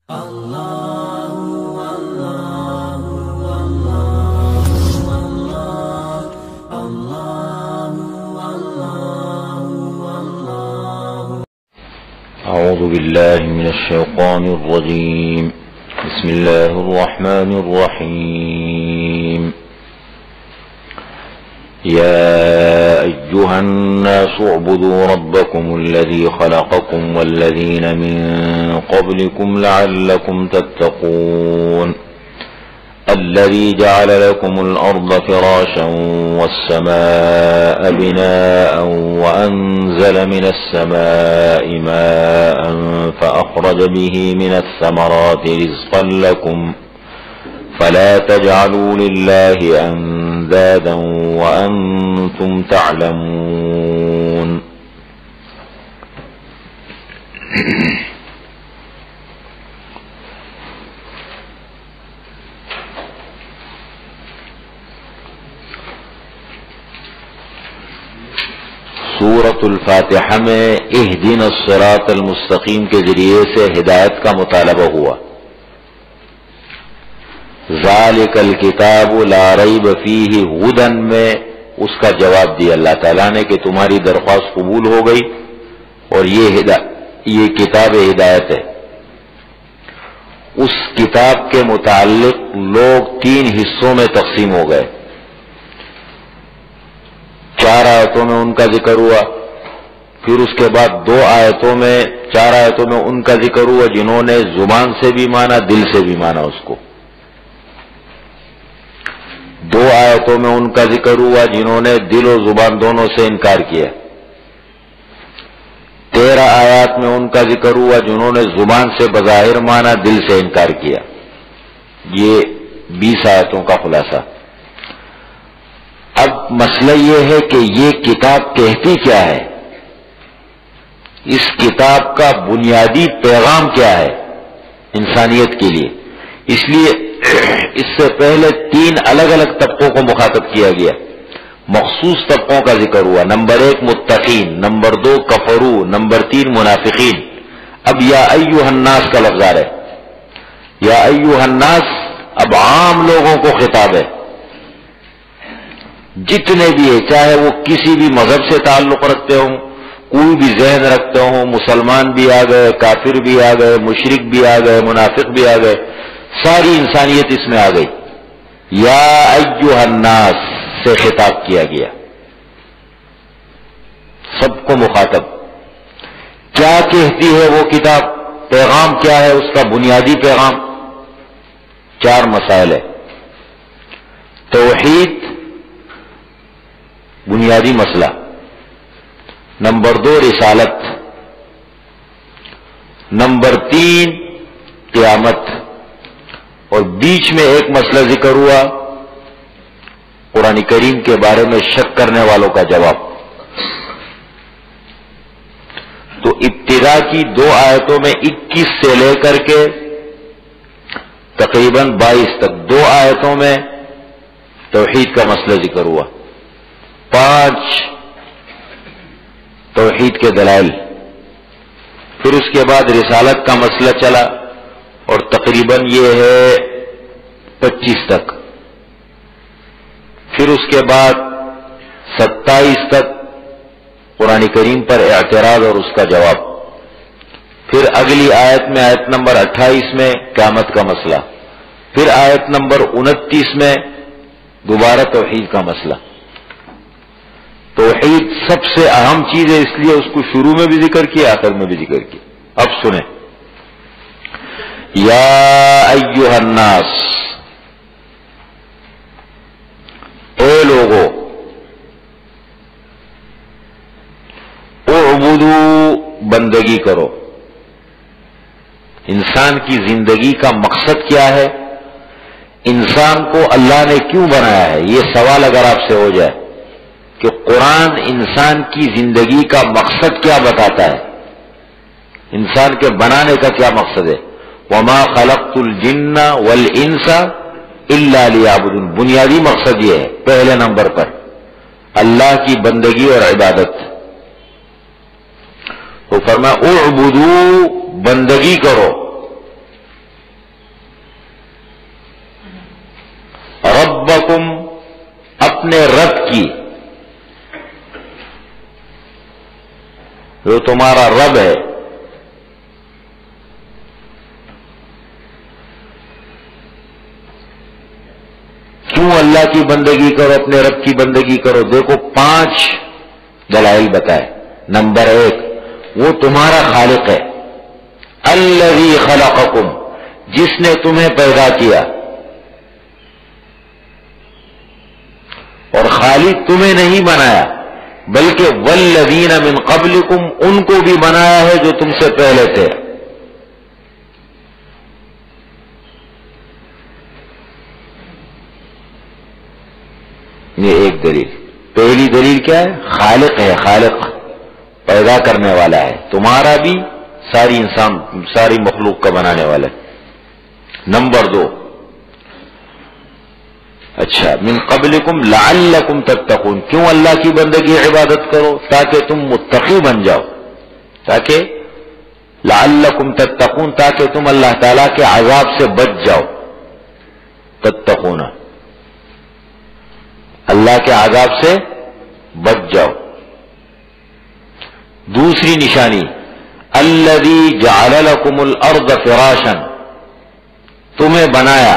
أعوذ بالله من الشيطان الرجيم. بسم الله الرحمن الرحيم. يا أيها الناس اعبدوا ربكم الذي خلقكم والذين من قبلكم لعلكم تتقون. الذي جعل لكم الأرض فراشا والسماء بناء وأنزل من السماء ماء فأخرج به من الثمرات رزقا لكم فلا تجعلوا لله أندادا وأنتم تعلمون. سورۃ الفاتحہ میں اہدنا الصراط المستقیم کے ذریعے سے ہدایت کا مطالبہ ہوا. ذالک الکتاب لا ریب فیہ ہدی میں اس کا جواب دیا اللہ تعالیٰ نے کہ تمہاری درخواست قبول ہو گئی اور یہ کتاب ہدایت ہے. اس کتاب کے متعلق لوگ 3 حصوں میں تقسیم ہو گئے. 4 آیتوں میں ان کا ذکر ہوا، پھر اس کے بعد 2 آیتوں میں 4 آیتوں میں ان کا ذکر ہوا جنہوں نے زبان سے بھی مانا دل سے بھی مانا اس کو. 2 آیتوں میں ان کا ذکر ہوا جنہوں نے دل و زبان دونوں سے انکار کیا. 13 آیات میں ان کا ذکر ہوا جنہوں نے زبان سے بظاہر مانا دل سے انکار کیا. یہ 20 آیتوں کا خلاصہ. اب مسئلہ یہ ہے کہ یہ کتاب کہتی کیا ہے، اس کتاب کا بنیادی پیغام کیا ہے انسانیت کے لیے. اس لیے اس سے پہلے 3 الگ الگ طبقوں کو مخاطب کیا گیا. مخصوص طبقوں کا ذکر ہوا. نمبر 1 متقین، نمبر 2 کفرو، نمبر 3 منافقین. اب یا ایھا الناس کا لفظ آ رہا ہے. یا ایھا الناس اب عام لوگوں کو خطاب ہے، جتنے بھی ہیں، چاہے وہ کسی بھی مذہب سے تعلق رکھتے ہوں، کوئی بھی ذہن رکھتے ہوں، مسلمان بھی آ گئے، کافر بھی آ گئے، مشرک بھی آ گئے، منافق بھی آ گئے، ساری انسانیت اس میں آ گئی. یا ایھا الناس سے خطاب کیا گیا، سب کو مخاطب. کیا کہتی ہے وہ کتاب، پیغام کیا ہے اس کا بنیادی پیغام؟ 4 مسائل ہے. توحید بنیادی مسئلہ. نمبر 2 رسالت. نمبر 3 قیامت. اور بیچ میں ایک مسئلہ ذکر ہوا قرآن کریم کے بارے میں شک کرنے والوں کا جواب. تو ابتدا کی 2 آیتوں میں 21 سے لے کر کے تقریباً 22 تک 2 آیتوں میں توحید کا مسئلہ ذکر ہوا. 5 توحید کے دلائل. پھر اس کے بعد رسالت کا مسئلہ چلا اور تقریباً یہ ہے 25 تک. پھر اس کے بعد 27 تک قرآن کریم پر اعتراض اور اس کا جواب. پھر اگلی آیت میں آیت نمبر 28 میں قیامت کا مسئلہ. پھر آیت نمبر 29 میں دوبارہ توحید کا مسئلہ. توحید سب سے اہم چیز ہے، اس لیے اس کو شروع میں بھی ذکر کیا، آخر میں بھی ذکر کیا. اب سنیں. یا ایھا الناس، اے لوگو، اعبدو بندگی کرو. انسان کی زندگی کا مقصد کیا ہے؟ انسان کو اللہ نے کیوں بنایا ہے؟ یہ سوال اگر آپ سے ہو جائے کہ قرآن انسان کی زندگی کا مقصد کیا بتاتا ہے، انسان کے بنانے کا کیا مقصد ہے؟ وما خلقت الجن والانس الا لیعبدون. بنیادی مقصد یہ ہے پہلے نمبر پر اللہ کی بندگی اور عبادت. تو فرمایا اعبدو، بندگی کرو. کی، جو تمہارا رب ہے. کیوں اللہ کی بندگی کرو، اپنے رب کی بندگی کرو؟ دیکھو 5 دلائل بتائے. نمبر 1، وہ تمہارا خالق ہے. الذی خلقکم، جس نے تمہیں پیدا کیا. اور خالق تمہیں نہیں بنایا بلکہ والذین من قبلکم، ان کو بھی بنایا ہے جو تم سے پہلے تھے. یہ ایک دلیل. پہلی دلیل کیا ہے؟ خالق ہے، خالق پیدا کرنے والا ہے، تمہارا بھی، ساری انسان، ساری مخلوق کا بنانے والا ہے. نمبر 2، اچھا من قبلکم لعلکم تتقون، کیوں اللہ کی بندگی عبادت کرو؟ تاکہ تم متقی بن جاؤ، تاکہ لعلکم تتقون، تاکہ تم اللہ تعالیٰ کے عذاب سے بچ جاؤ. تتقون، اللہ کے عذاب سے بچ جاؤ. دوسری نشانی، الذی جعل لکم الارض فراشا، تمہیں بنایا.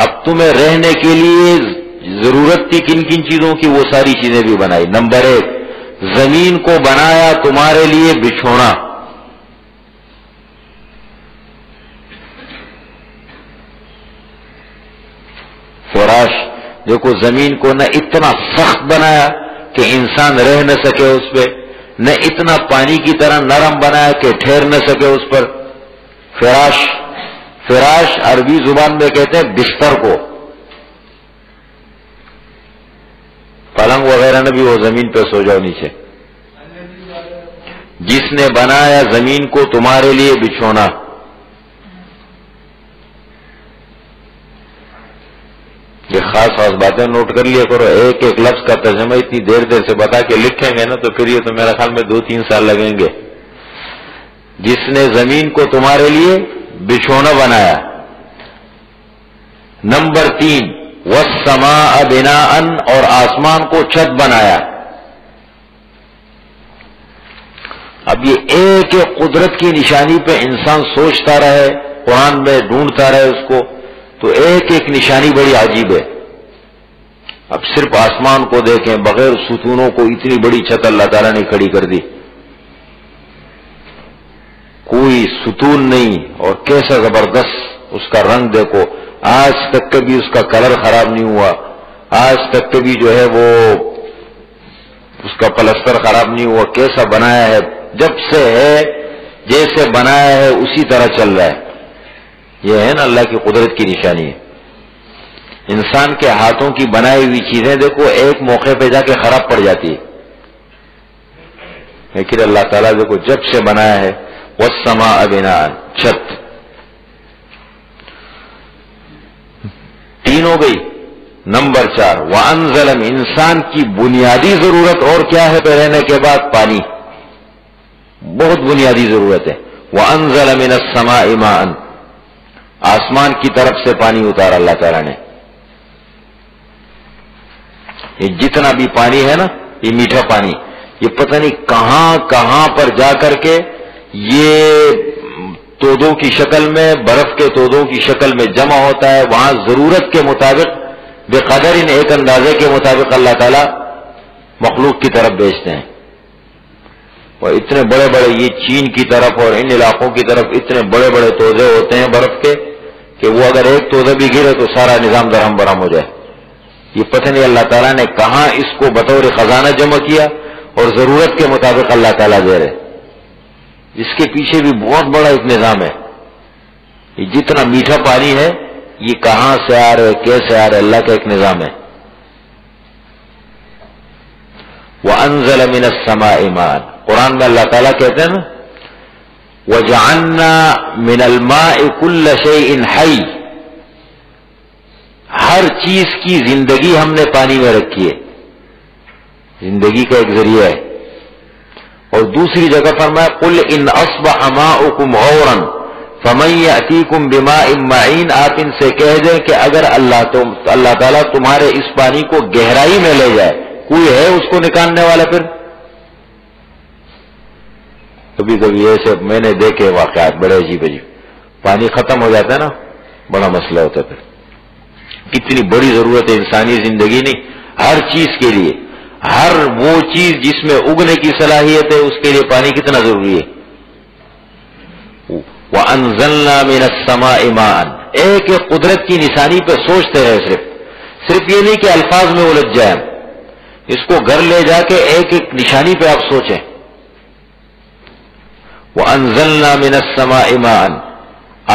اب تمہیں رہنے کے لیے ضرورت تھی کن کن چیزوں کی، وہ ساری چیزیں بھی بنائی. نمبر 1، زمین کو بنایا تمہارے لیے بچھونا. فراش، دیکھو زمین کو نہ اتنا سخت بنایا کہ انسان رہ نہ سکے اس پہ، نہ اتنا پانی کی طرح نرم بنایا کہ ٹھہر نہ سکے اس پر. فراش، فراش عربی زبان میں کہتے ہیں بستر کو. پلنگ وغیرہ نہ بھی وہ زمین پہ سو جاؤ نیچے. جس نے بنایا زمین کو تمہارے لیے بچھونا. یہ خاص خاص باتیں نوٹ کر لیا کرو. ایک ایک لفظ کا ترجمہ اتنی دیر دیر سے بتا کے لکھیں گے نا تو پھر یہ تو میرا خیال میں 2-3 سال لگیں گے. جس نے زمین کو تمہارے لیے بچھونا بنایا. نمبر 3، والسماء بناء، اور آسمان کو چھت بنایا. اب یہ ایک ایک قدرت کی نشانی پہ انسان سوچتا رہے، قرآن میں ڈھونڈتا رہے اس کو، تو ایک ایک نشانی بڑی عجیب ہے. اب صرف آسمان کو دیکھیں، بغیر ستونوں کو اتنی بڑی چھت اللہ تعالیٰ نے کھڑی کر دی، کوئی ستون نہیں، اور کیسا زبردست اس کا رنگ دیکھو. آج تک کبھی اس کا کلر خراب نہیں ہوا، آج تک کبھی جو ہے وہ اس کا پلستر خراب نہیں ہوا. کیسا بنایا ہے، جب سے ہے جیسے بنایا ہے اسی طرح چل رہا ہے. یہ ہے نا اللہ کی قدرت کی نشانی ہے. انسان کے ہاتھوں کی بنائی ہوئی چیزیں دیکھو ایک موقع پہ جا کے خراب پڑ جاتی ہے، لیکن اللہ تعالیٰ دیکھو جب سے بنایا ہے. والسماء بناء، چھت. 3 ہو گئی. نمبر 4، وانزل، انسان کی بنیادی ضرورت اور کیا ہے رہنے کے بعد؟ پانی. بہت بنیادی ضرورت ہے. وانزل من السماء ماء، آسمان کی طرف سے پانی اتارا اللہ تعالیٰ نے. یہ جتنا بھی پانی ہے نا، یہ میٹھا پانی، یہ پتہ نہیں کہاں کہاں پر جا کر کے یہ تودوں کی شکل میں، برف کے تودوں کی شکل میں جمع ہوتا ہے. وہاں ضرورت کے مطابق بے قدر ایک اندازے کے مطابق اللہ تعالیٰ مخلوق کی طرف بھیجتے ہیں. اور اتنے بڑے بڑے یہ چین کی طرف اور ان علاقوں کی طرف اتنے بڑے بڑے تودے ہوتے ہیں برف کے کہ وہ اگر ایک تودہ بھی گرے تو سارا نظام درہم برہم ہو جائے. یہ پتہ نہیں اللہ تعالیٰ نے کہاں اس کو بطور خزانہ جمع کیا، اور ضرورت کے مطابق اللہ تعالیٰ دے رہے. اس کے پیچھے بھی بہت بڑا ایک نظام ہے. یہ جتنا میٹھا پانی ہے یہ کہاں سے آ رہے، کیسے آ رہے، اللہ کا ایک نظام ہے. وَأَنزَلَ مِنَ السَّمَاءِ مَاءً، قرآن میں اللہ تعالیٰ کہتے ہیں نا وَجَعَلْنَا مِنَ الْمَاءِ كُلَّ شَيْءٍ حَيٍّ، ہر چیز کی زندگی ہم نے پانی میں رکھی ہے، زندگی کا ایک ذریعہ ہے. اور دوسری جگہ فرمایا قُلْ إِنْ أَصْبَحَ مَاؤُكُمْ غَوْرًا فَمَنْ يَأْتِيكُمْ بِمَاءٍ مَعِينٍ، آپ ان سے کہہ دیں کہ اگر اللہ تعالیٰ تمہارے اس پانی کو گہرائی میں لے جائے، کوئی ہے اس کو نکالنے والا؟ پھر کبھی کبھی ایسے میں نے دیکھے واقعات بڑے عجیب عجیب، پانی ختم ہو جاتا ہے نا، بڑا مسئلہ ہوتا ہے پھر. کتنی بڑی ضرورت ہے انسانی زندگی نہیں، ہر چیز کے لیے، ہر وہ چیز جس میں اگنے کی صلاحیت ہے اس کے لیے پانی کتنا ضروری ہے. وَأَنزَلْنَا مِنَ السَّمَاءِ مَاءً، ایک قدرت کی نشانی پہ سوچتے رہے، صرف یہ نہیں کہ الفاظ میں الجھ جائیں، اس کو گھر لے جا کے ایک ایک نشانی پہ آپ سوچیں. وَأَنزَلْنَا مِنَ السَّمَاءِ مَاءً،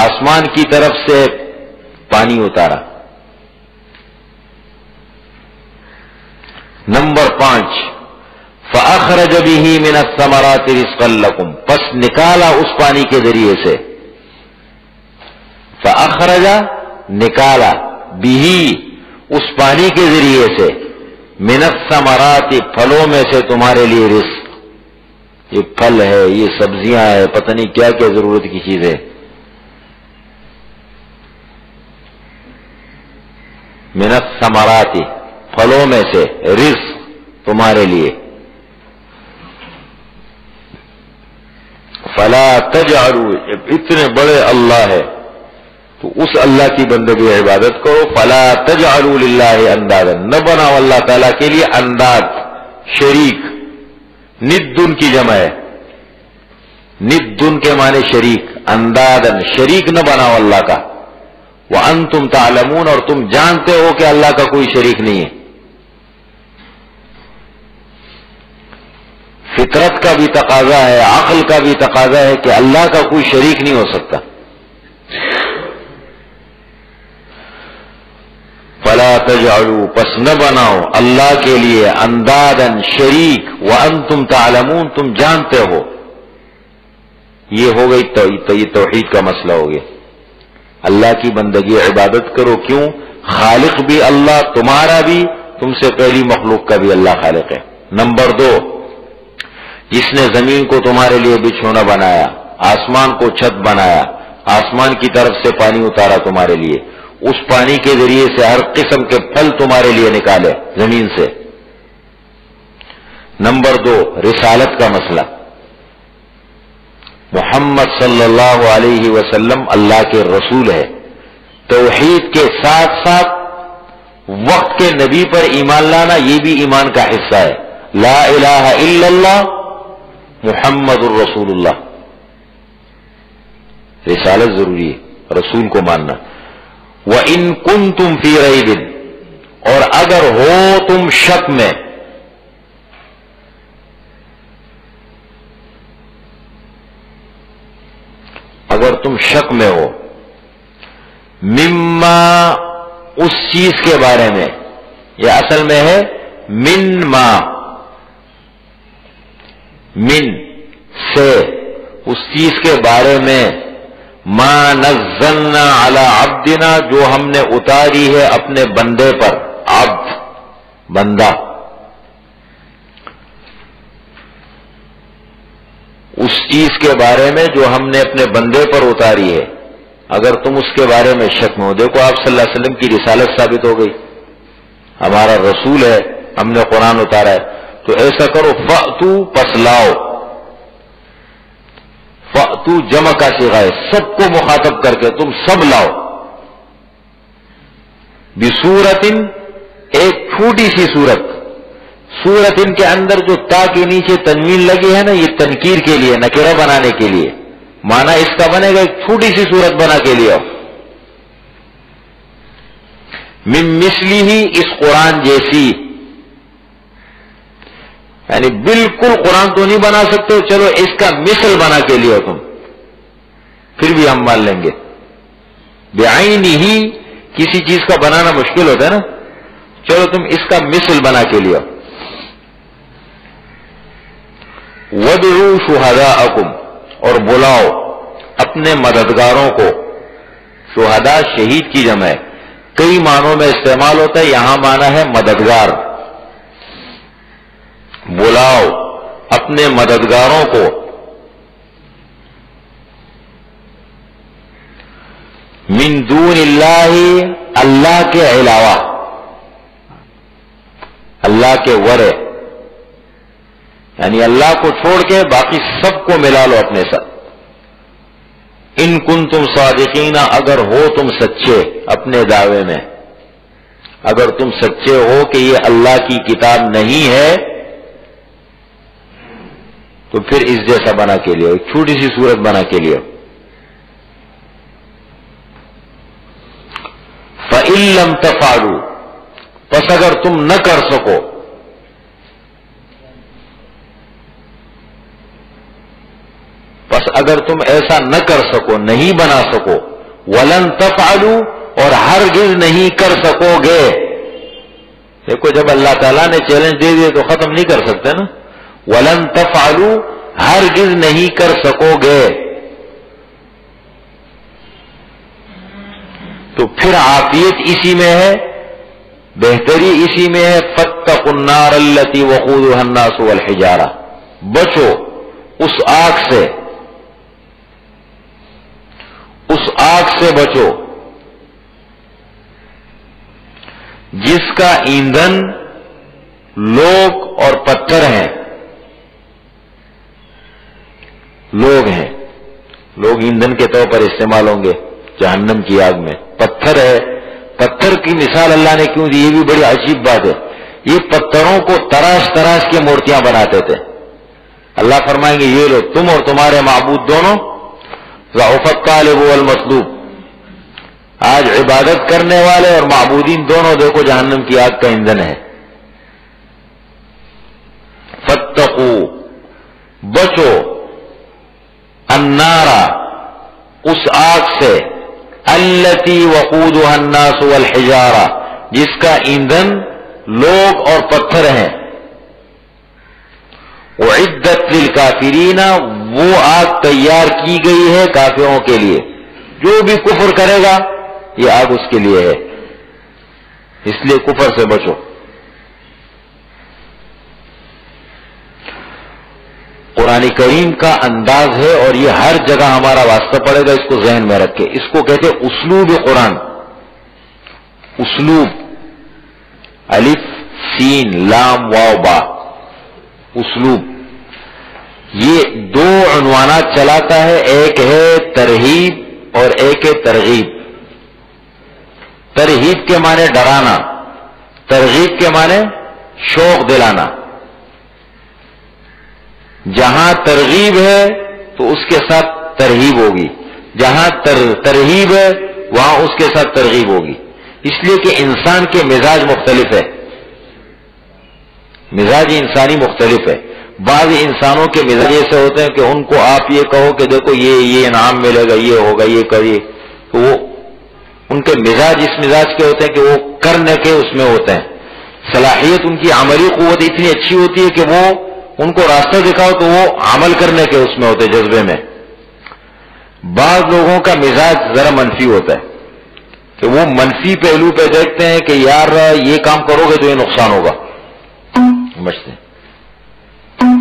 آسمان کی طرف سے پانی اتارا. نمبر 5، فَأَخْرَجَ بِهِ مِنَ الثَّمَرَاتِ رِزْقًا لَكُمْ، پس نکالا اس پانی کے ذریعے سے. فَأَخْرَجَ نکالا، بِهِ اس پانی کے ذریعے سے، مِنَ الثَّمَرَاتِ پھلوں میں سے تمہارے لیے رزق. یہ پھل ہے، یہ سبزیاں ہے، پتہ نہیں کیا کیا ضرورت کی چیز ہے. مِنَ الثَّمَرَاتِ پھلوں میں سے، رزق تمہارے لیے. فلا تجعلوا، اتنے بڑے اللہ ہے تو اس اللہ کی بندگی عبادت کرو. فلا تجعلوا للہ اندادا، نہ بناؤ اللہ تعالیٰ کے لیے انداد، شریک. ندن کی جمع ہے، ندن کے معنی شریک، اندادن شریک نہ بناؤ اللہ کا. وانتم تعلمون، اور تم جانتے ہو کہ اللہ کا کوئی شریک نہیں ہے. فطرت کا بھی تقاضا ہے، عقل کا بھی تقاضا ہے کہ اللہ کا کوئی شریک نہیں ہو سکتا. فلا تجعلوا، پس نہ بناؤ اللہ کے لیے اندادن شریک، وانتم تعلمون، تم جانتے ہو. یہ ہو گئی توحید کا مسئلہ ہو گیا. اللہ کی بندگی عبادت کرو. کیوں؟ خالق بھی اللہ، تمہارا بھی، تم سے پہلی مخلوق کا بھی اللہ خالق ہے. نمبر 2، جس نے زمین کو تمہارے لیے بچھونا بنایا، آسمان کو چھت بنایا، آسمان کی طرف سے پانی اتارا تمہارے لیے، اس پانی کے ذریعے سے ہر قسم کے پھل تمہارے لیے نکالے زمین سے. نمبر 2، رسالت کا مسئلہ. محمد صلی اللہ علیہ وسلم اللہ کے رسول ہے. توحید کے ساتھ ساتھ وقت کے نبی پر ایمان لانا یہ بھی ایمان کا حصہ ہے. لا الہ الا اللہ محمد الرسول اللہ. رسالت ضروری ہے، رسول کو ماننا. وَإِن كُنتُمْ فِي رَيْبٍ، اور اگر ہو تم شک میں، اگر تم شک میں ہو، مما اس چیز کے بارے میں، یہ اصل میں ہے من ما، من سے اس چیز کے بارے میں، ما نزلنا علی عبدنا جو ہم نے اتاری ہے اپنے بندے پر. عبد بندہ، اس چیز کے بارے میں جو ہم نے اپنے بندے پر اتاری ہے. اگر تم اس کے بارے میں شک میں ہو، دیکھو آپ صلی اللہ علیہ وسلم کی رسالت ثابت ہو گئی، ہمارا رسول ہے، ہم نے قرآن اتارا ہے. تو ایسا کرو، فأتو پس لاؤ. فأتو جمع کا صیغہ ہے، سب کو مخاطب کر کے تم سب لاؤ. بصورتن، ایک چھوٹی سی صورت. سورتن کے اندر جو تا کے نیچے تنوین لگی ہے نا، یہ تنکیر کے لیے، نکرہ بنانے کے لیے. معنی اس کا بنے گا ایک چھوٹی سی صورت بنا کے لیے. من مثلی ہی، اس قرآن جیسی، یعنی بالکل قرآن تو نہیں بنا سکتے، چلو اس کا مثل بنا کے لیے تم، پھر بھی ہم مان لیں گے. بعینہ ہی، کسی چیز کا بنانا مشکل ہوتا ہے نا، چلو تم اس کا مثل بنا کے لیے. وَادْعُوا شُهَدَاءَكُمْ، اور بلاؤ اپنے مددگاروں کو. شہداء شہید کی جمع ہے، کئی معنوں میں استعمال ہوتا ہے، یہاں معنی ہے مددگار. بلاؤ اپنے مددگاروں کو. من دون اللہ، اللہ کے علاوہ. اللہ کے ورے، یعنی اللہ کو چھوڑ کے باقی سب کو ملا لو اپنے ساتھ. ان کنتم صادقین، اگر ہو تم سچے اپنے دعوے میں، اگر تم سچے ہو کہ یہ اللہ کی کتاب نہیں ہے تو پھر اس جیسا بنا کے لیے، ایک چھوٹی سی صورت بنا کے لیے. فَإِن لَّمْ تَفْعَلُوا، پس اگر تم نہ کر سکو، پس اگر تم ایسا نہ کر سکو، نہیں بنا سکو، وَلَن تَفْعَلُوا، اور ہرگز نہیں کر سکو گے. دیکھو جب اللہ تعالیٰ نے چیلنج دے دیے تو ختم نہیں کر سکتے نا. وَلَن تَفْعَلُوا، ہرگز نہیں کر سکو گے. تو پھر عافیت اسی میں ہے، بہتری اسی میں ہے. فَاتَّقُوا النَّارَ الَّتِي وَقُودُهَا النَّاسُ وَالْحِجَارَةُ، بچو اس آگ سے، اس آگ سے بچو جس کا ایندھن لوگ اور پتھر ہیں. لوگ ہیں، لوگ ایندھن کے طور پر استعمال ہوں گے جہنم کی آگ میں. پتھر ہے، پتھر کی مثال اللہ نے کیوں دی؟ یہ بھی بڑی عجیب بات ہے. یہ پتھروں کو تراش تراش کے مورتیاں بناتے تھے. اللہ فرمائیں گے یہ لو، تم اور تمہارے معبود دونوں، ضعف الطالب والمطلوب، آج عبادت کرنے والے اور معبودین دونوں دیکھو جہنم کی آگ کا ایندھن ہے. فاتقوا، بچو، النار، اس آگ سے، التی وقودها الناس والحجارہ، جس کا ایندھن لوگ اور پتھر ہیں. اعدت للکافرین، وہ آگ تیار کی گئی ہے کافروں کے لیے. جو بھی کفر کرے گا یہ آگ اس کے لیے ہے، اس لیے کفر سے بچو. قرآن کریم کا انداز ہے اور یہ ہر جگہ ہمارا واسطہ پڑے گا، اس کو ذہن میں رکھے. اس کو کہتے ہیں اسلوب قرآن. اسلوب، الف سین لام واو با، اسلوب. یہ دو عنوانات چلاتا ہے، ایک ہے ترہیب اور ایک ہے ترغیب. ترہیب کے معنی ڈرانا، ترغیب کے معنی شوق دلانا. جہاں ترغیب ہے تو اس کے ساتھ ترہیب ہوگی، جہاں ترہیب ہے وہاں اس کے ساتھ ترغیب ہوگی. اس لیے کہ انسان کے مزاج مختلف ہے، مزاج انسانی مختلف ہے. بعض انسانوں کے مزاج ایسے ہوتے ہیں کہ ان کو آپ یہ کہو کہ دیکھو یہ انعام ملے گا، یہ ہوگا، یہ کریے، تو وہ ان کے مزاج اس مزاج کے ہوتے ہیں کہ وہ کرنے کے اس میں ہوتے ہیں. صلاحیت ان کی عملی قوت اتنی اچھی ہوتی ہے کہ وہ ان کو راستہ دکھاؤ تو وہ عمل کرنے کے اس میں ہوتے، جذبے میں. بعض لوگوں کا مزاج ذرا منفی ہوتا ہے کہ وہ منفی پہلو پہ دیکھتے ہیں کہ یار یہ کام کرو گے تو یہ نقصان ہوگا. سمجھتے ہیں.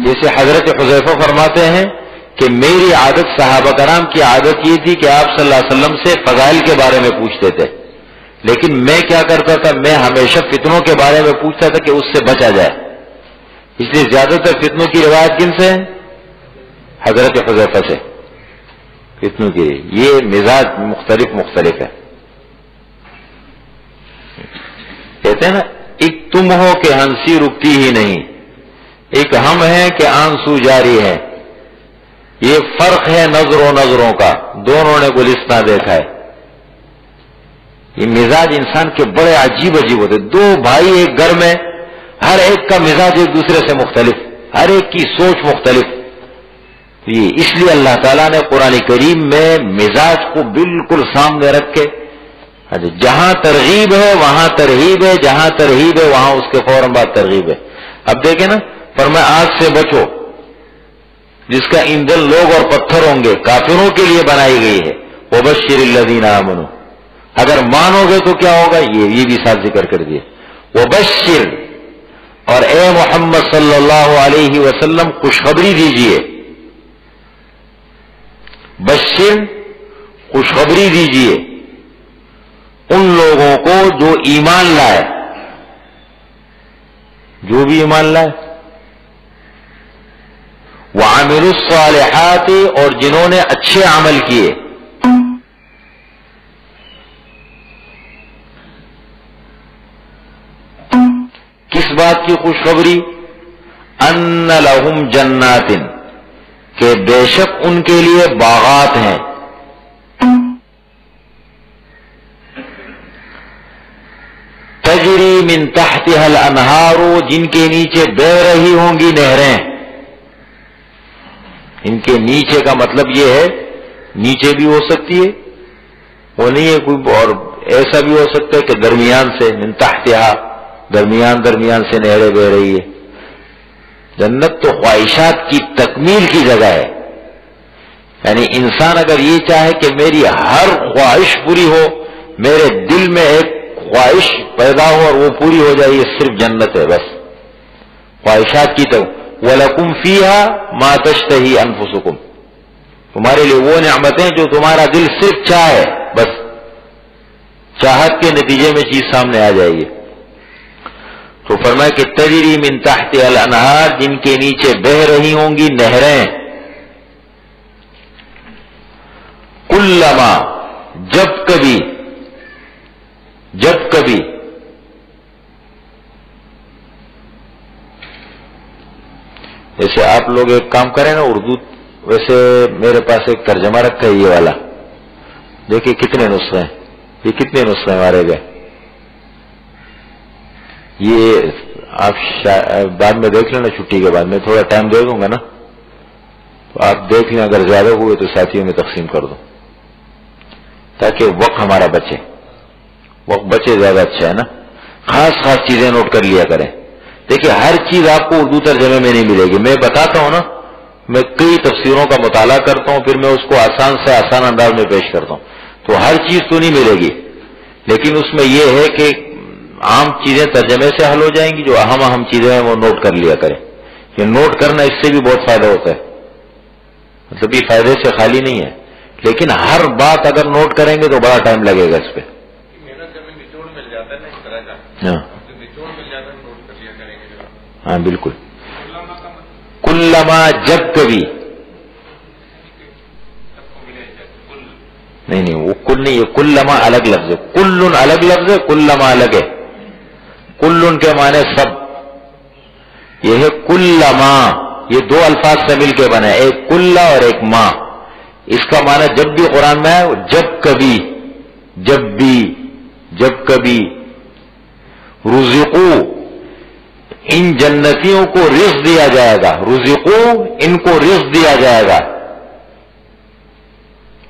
جیسے حضرت حذیفہ فرماتے ہیں کہ میری عادت، صحابہ کرام کی عادت یہ تھی کہ آپ صلی اللہ علیہ وسلم سے فضائل کے بارے میں پوچھتے تھے، لیکن میں کیا کرتا تھا، میں ہمیشہ فتنوں کے بارے میں پوچھتا تھا کہ اس سے بچا جائے. اس لیے زیادہ تر فتنوں کی روایت کن سے ہے؟ حضرت حذیفہ سے. فتنوں کی یہ مزاج مختلف ہے. کہتے ہیں نا، ایک تم ہو کہ ہنسی رکتی ہی نہیں، ایک ہم ہیں کہ آنسو جاری ہے. یہ فرق ہے نظروں کا، دونوں نے گلستہ دیکھا ہے. یہ مزاج انسان کے بڑے عجیب ہوتے. دو بھائی ایک گھر میں، ہر ایک کا مزاج ایک دوسرے سے مختلف، ہر ایک کی سوچ مختلف. یہ اس لیے اللہ تعالیٰ نے قرآن کریم میں مزاج کو بالکل سامنے رکھ کے، جہاں ترغیب ہے وہاں ترہیب ہے، جہاں ترہیب ہے وہاں اس کے فوراً بعد ترغیب ہے. اب دیکھیں نا، فرمایا آگ سے بچو جس کا ایندھن لوگ اور پتھر ہوں گے، کافروں کے لیے بنائی گئی ہے. وبشر الذین آمنوا، اگر مانو گے تو کیا ہوگا، یہ بھی ساتھ ذکر کر دیے. وبشر، اور اے محمد صلی اللہ علیہ وسلم خوشخبری دیجئے. بشر، خوشخبری دیجئے ان لوگوں کو جو ایمان لائے، جو بھی ایمان لائے. وعملوا الصالحات، اور جنہوں نے اچھے عمل کیے. کس بات کی خوشخبری؟ ان لہم جنات، کہ بے شک ان کے لیے باغات ہیں. تجری من تحتها الانہار، جن کے نیچے بہ رہی ہوں گی نہریں. ان کے نیچے کا مطلب یہ ہے نیچے بھی ہو سکتی ہے، وہ نہیں ہے کوئی، اور ایسا بھی ہو سکتا ہے کہ درمیان سے، من تحتها، درمیان سے نہریں بہ رہی ہے. جنت تو خواہشات کی تکمیل کی جگہ ہے. یعنی انسان اگر یہ چاہے کہ میری ہر خواہش پوری ہو، میرے دل میں ایک خواہش پیدا ہو اور وہ پوری ہو جائے، یہ صرف جنت ہے بس. خواہشات کی تو وَلَكُمْ فِيهَا مَا تَشْتَهِي أَنفُسُكُمْ، تمہارے لیے وہ نعمتیں جو تمہارا دل صرف چاہے، بس چاہت کے نتیجے میں چیز سامنے آ جائے گی. تو فرمایا کہ تجری من تحتها الانہار، جن کے نیچے بہ رہی ہوں گی نہریں. کلما، جب کبھی جیسے آپ لوگ ایک کام کریں نا اردو، ویسے میرے پاس ایک ترجمہ رکھا ہے یہ والا، دیکھیے کتنے نسخے ہیں، یہ کتنے نسخے مارے گئے. یہ آپ بعد میں دیکھ لینا، چھٹی کے بعد میں تھوڑا ٹائم دے دوں گا نا، تو آپ دیکھ لیں، اگر زیادہ ہوئے تو ساتھیوں میں تقسیم کر دو تاکہ وقت ہمارا بچے. وقت بچے زیادہ اچھا ہے نا. خاص چیزیں نوٹ کر لیا کریں. دیکھیں ہر چیز آپ کو اردو ترجمے میں نہیں ملے گی. میں بتاتا ہوں نا، میں کئی تفسیروں کا مطالعہ کرتا ہوں، پھر میں اس کو آسان سے آسان انداز میں پیش کرتا ہوں. تو ہر چیز تو نہیں ملے گی، لیکن اس میں یہ ہے کہ عام چیزیں ترجمے سے حل ہو جائیں گی، جو اہم چیزیں ہیں وہ نوٹ کر لیا کریں. یہ نوٹ کرنا اس سے بھی بہت فائدہ ہوتا ہے، مطلب یہ فائدے سے خالی نہیں ہے، لیکن ہر بات اگر نوٹ کریں گے تو بڑا ٹائم لگے گا اس پہ. ہاں بالکل. کلما، جب کبھی، نہیں وہ کل نہیں، یہ کلما الگ لفظ ہے، کل الگ لفظ ہے، کلما الگ ہے. کل کے معنی سب، یہ ہے کلما، یہ دو الفاظ سے مل کے بنا ہے، ایک کل اور ایک ما. اس کا معنی جب بھی قرآن میں ہے، جب کبھی. رزقو، ان جنتیوں کو رزق دیا جائے گا. رزقو، ان کو رزق دیا جائے گا.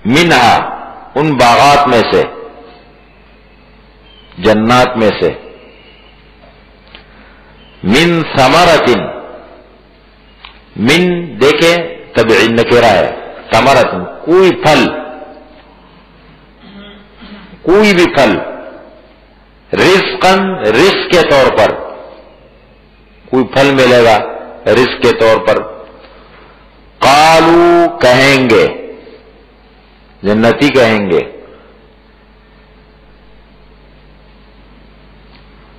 منہا، ان باغات میں سے، جنات میں سے. من ثمرۃ، من دیکھیں تبعی نکرہ ہے، ثمرۃ کوئی پھل، کوئی بھی پھل. رزقاً، رزق کے طور پر، کوئی پھل ملے گا رزق کے طور پر. قالو، کہیں گے، جنتی کہیں گے،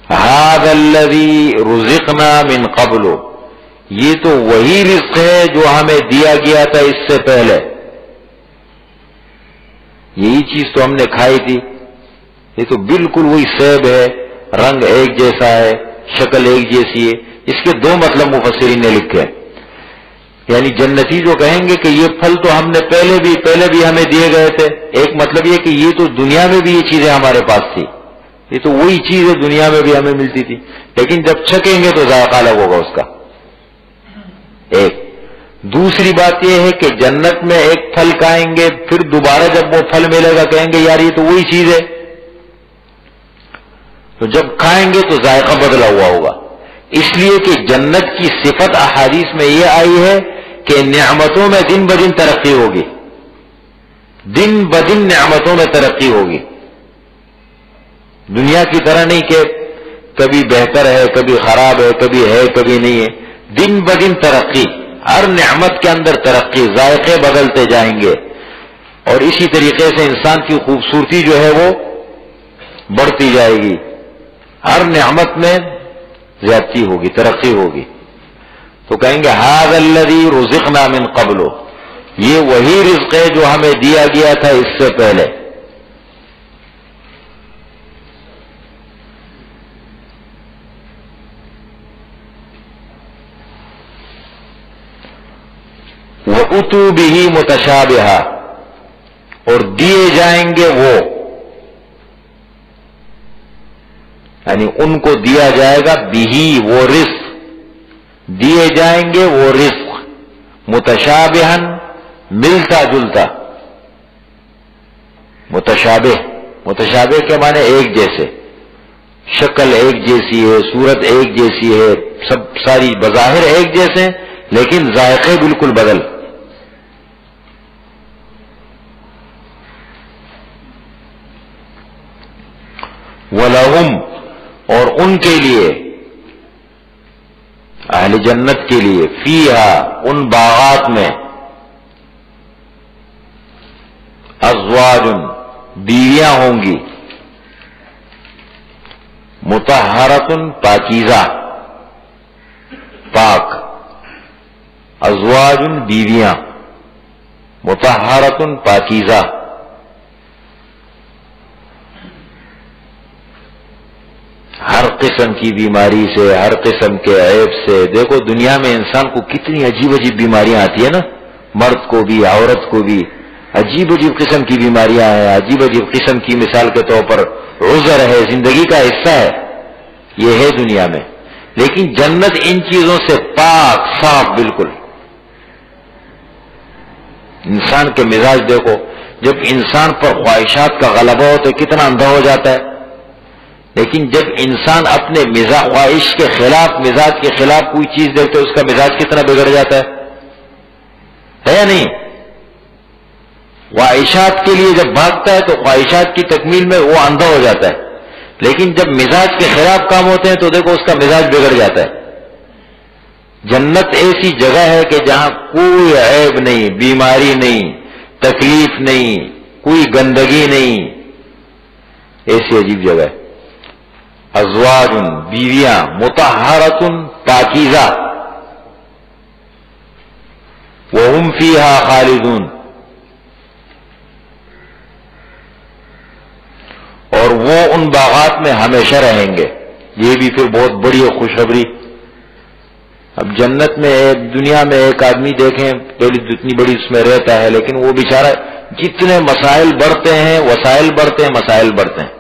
ھذا الذی رزقنا من قبل، یہ تو وہی رزق ہے جو ہمیں دیا گیا تھا اس سے پہلے، یہی چیز تو ہم نے کھائی تھی. یہ تو بالکل وہی سیب ہے، رنگ ایک جیسا ہے، شکل ایک جیسی ہے. اس کے دو مطلب مفسرین نے لکھے. یعنی جنتی جو کہیں گے کہ یہ پھل تو ہم نے پہلے بھی ہمیں دیے گئے تھے. ایک مطلب یہ کہ یہ تو دنیا میں بھی یہ چیزیں ہمارے پاس تھی، یہ تو وہی چیز ہے دنیا میں بھی ہمیں ملتی تھی، لیکن جب چھکیں گے تو ذائقہ الگ ہوگا اس کا. ایک دوسری بات یہ ہے کہ جنت میں ایک پھل کھائیں گے، پھر دوبارہ جب وہ پھل ملے گا کہیں گے یار یہ تو وہی چیز ہے. تو جب کھائیں گے تو ذائقہ بدلا ہوا ہوگا. اس لیے کہ جنت کی صفت احادیث میں یہ آئی ہے کہ نعمتوں میں دن بدن ترقی ہوگی، دن بدن نعمتوں میں ترقی ہوگی. دنیا کی طرح نہیں کہ کبھی بہتر ہے، کبھی خراب ہے، کبھی نہیں ہے. دن بدن ترقی، ہر نعمت کے اندر ترقی، ذائقے بدلتے جائیں گے. اور اسی طریقے سے انسان کی خوبصورتی جو ہے وہ بڑھتی جائے گی. ہر نعمت میں زیادتی ہوگی، ترقی ہوگی، تو کہیں گے ھذا الذی رزقنا من قبل، یہ وہی رزق ہے جو ہمیں دیا گیا تھا اس سے پہلے۔ وَأُتُوا بِهِ مُتَشَابِهًا، اور دیے جائیں گے وہ، یعنی ان کو دیا جائے گا بِهِ وہ رزق، دیے جائیں گے وہ رزق متشابہن ملتا جلتا، متشابہ کے معنی ایک جیسے، شکل ایک جیسی ہے، صورت ایک جیسی ہے، سب ساری بظاہر ایک جیسے لیکن ذائقے بالکل بدل۔ وَلَهُمْ، اور ان کے لیے، اہل جنت کے لیے، فیہا ان باغات میں، ازواج بیویاں ہوں گی، مطہرۃ پاکیزہ، پاک، ازواج بیویاں، مطہرۃ پاکیزہ، ہر قسم کی بیماری سے، ہر قسم کے عیب سے۔ دیکھو دنیا میں انسان کو کتنی عجیب عجیب بیماریاں آتی ہیں نا، مرد کو بھی عورت کو بھی عجیب عجیب قسم کی بیماریاں ہیں، عجیب عجیب قسم کی، مثال کے طور پر عذر ہے، زندگی کا حصہ ہے، یہ ہے دنیا میں، لیکن جنت ان چیزوں سے پاک صاف بالکل۔ انسان کے مزاج دیکھو، جب انسان پر خواہشات کا غلبہ ہوتا ہے کتنا اندھا ہو جاتا ہے، لیکن جب انسان اپنے خواہش کے خلاف، مزاج کے خلاف کوئی چیز دیکھتے اس کا مزاج کتنا بگڑ جاتا ہے یا نہیں؟ خواہشات کے لیے جب بھاگتا ہے تو خواہشات کی تکمیل میں وہ اندھا ہو جاتا ہے، لیکن جب مزاج کے خلاف کام ہوتے ہیں تو دیکھو اس کا مزاج بگڑ جاتا ہے۔ جنت ایسی جگہ ہے کہ جہاں کوئی عیب نہیں، بیماری نہیں، تکلیف نہیں، کوئی گندگی نہیں، ایسی عجیب جگہ ہے۔ ازواج بیویاں، مطہرۃ پاکیزہ، وہم فیہا خالدون، اور وہ ان باغات میں ہمیشہ رہیں گے۔ یہ بھی پھر بہت بڑی خوشخبری۔ اب جنت میں دنیا میں ایک آدمی دیکھیں پہلی اتنی بڑی اس میں رہتا ہے، لیکن وہ بیچارہ جتنے مسائل بڑھتے ہیں، وسائل بڑھتے ہیں، مسائل بڑھتے ہیں،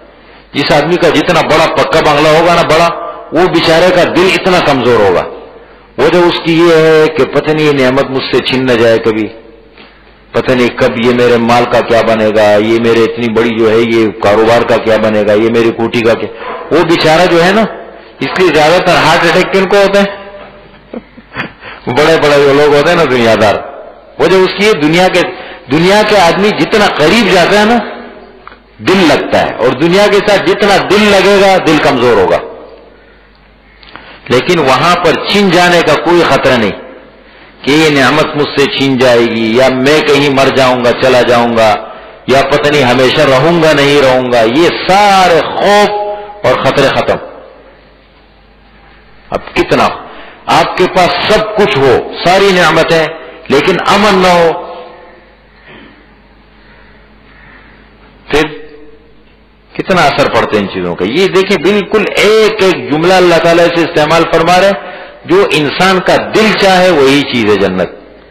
جس آدمی کا جتنا بڑا پکا بنگلہ ہوگا نا بڑا، وہ بیچارے کا دل اتنا کمزور ہوگا، وہ جو اس کی یہ ہے کہ پتہ نہیں یہ نعمت مجھ سے چھن نہ جائے کبھی، پتہ نہیں کب یہ میرے مال کا کیا بنے گا، یہ میرے اتنی بڑی جو ہے یہ کاروبار کا کیا بنے گا، یہ میری کوٹھی کا کیا، وہ بیچارہ جو ہے نا، اس لیے زیادہ تر ہارٹ اٹیک کن کو ہوتے ہیں؟ بڑے بڑے جو لوگ ہوتے ہیں نا دنیا دار، وہ جو اس کی دنیا کے آدمی جتنا قریب جاتا ہے نا دل لگتا ہے، اور دنیا کے ساتھ جتنا دل لگے گا دل کمزور ہوگا، لیکن وہاں پر چھن جانے کا کوئی خطرہ نہیں کہ یہ نعمت مجھ سے چھین جائے گی، یا میں کہیں مر جاؤں گا چلا جاؤں گا، یا پتہ نہیں ہمیشہ رہوں گا نہیں رہوں گا، یہ سارے خوف اور خطرے ختم۔ اب کتنا آپ کے پاس سب کچھ ہو، ساری نعمتیں، لیکن امن نہ ہو، پھر کتنا اثر پڑتا ہے ان چیزوں کا۔ یہ دیکھیں بالکل ایک ایک جملہ اللہ تعالیٰ سے استعمال فرما رہے، جو انسان کا دل چاہے وہی چیز ہے جنت۔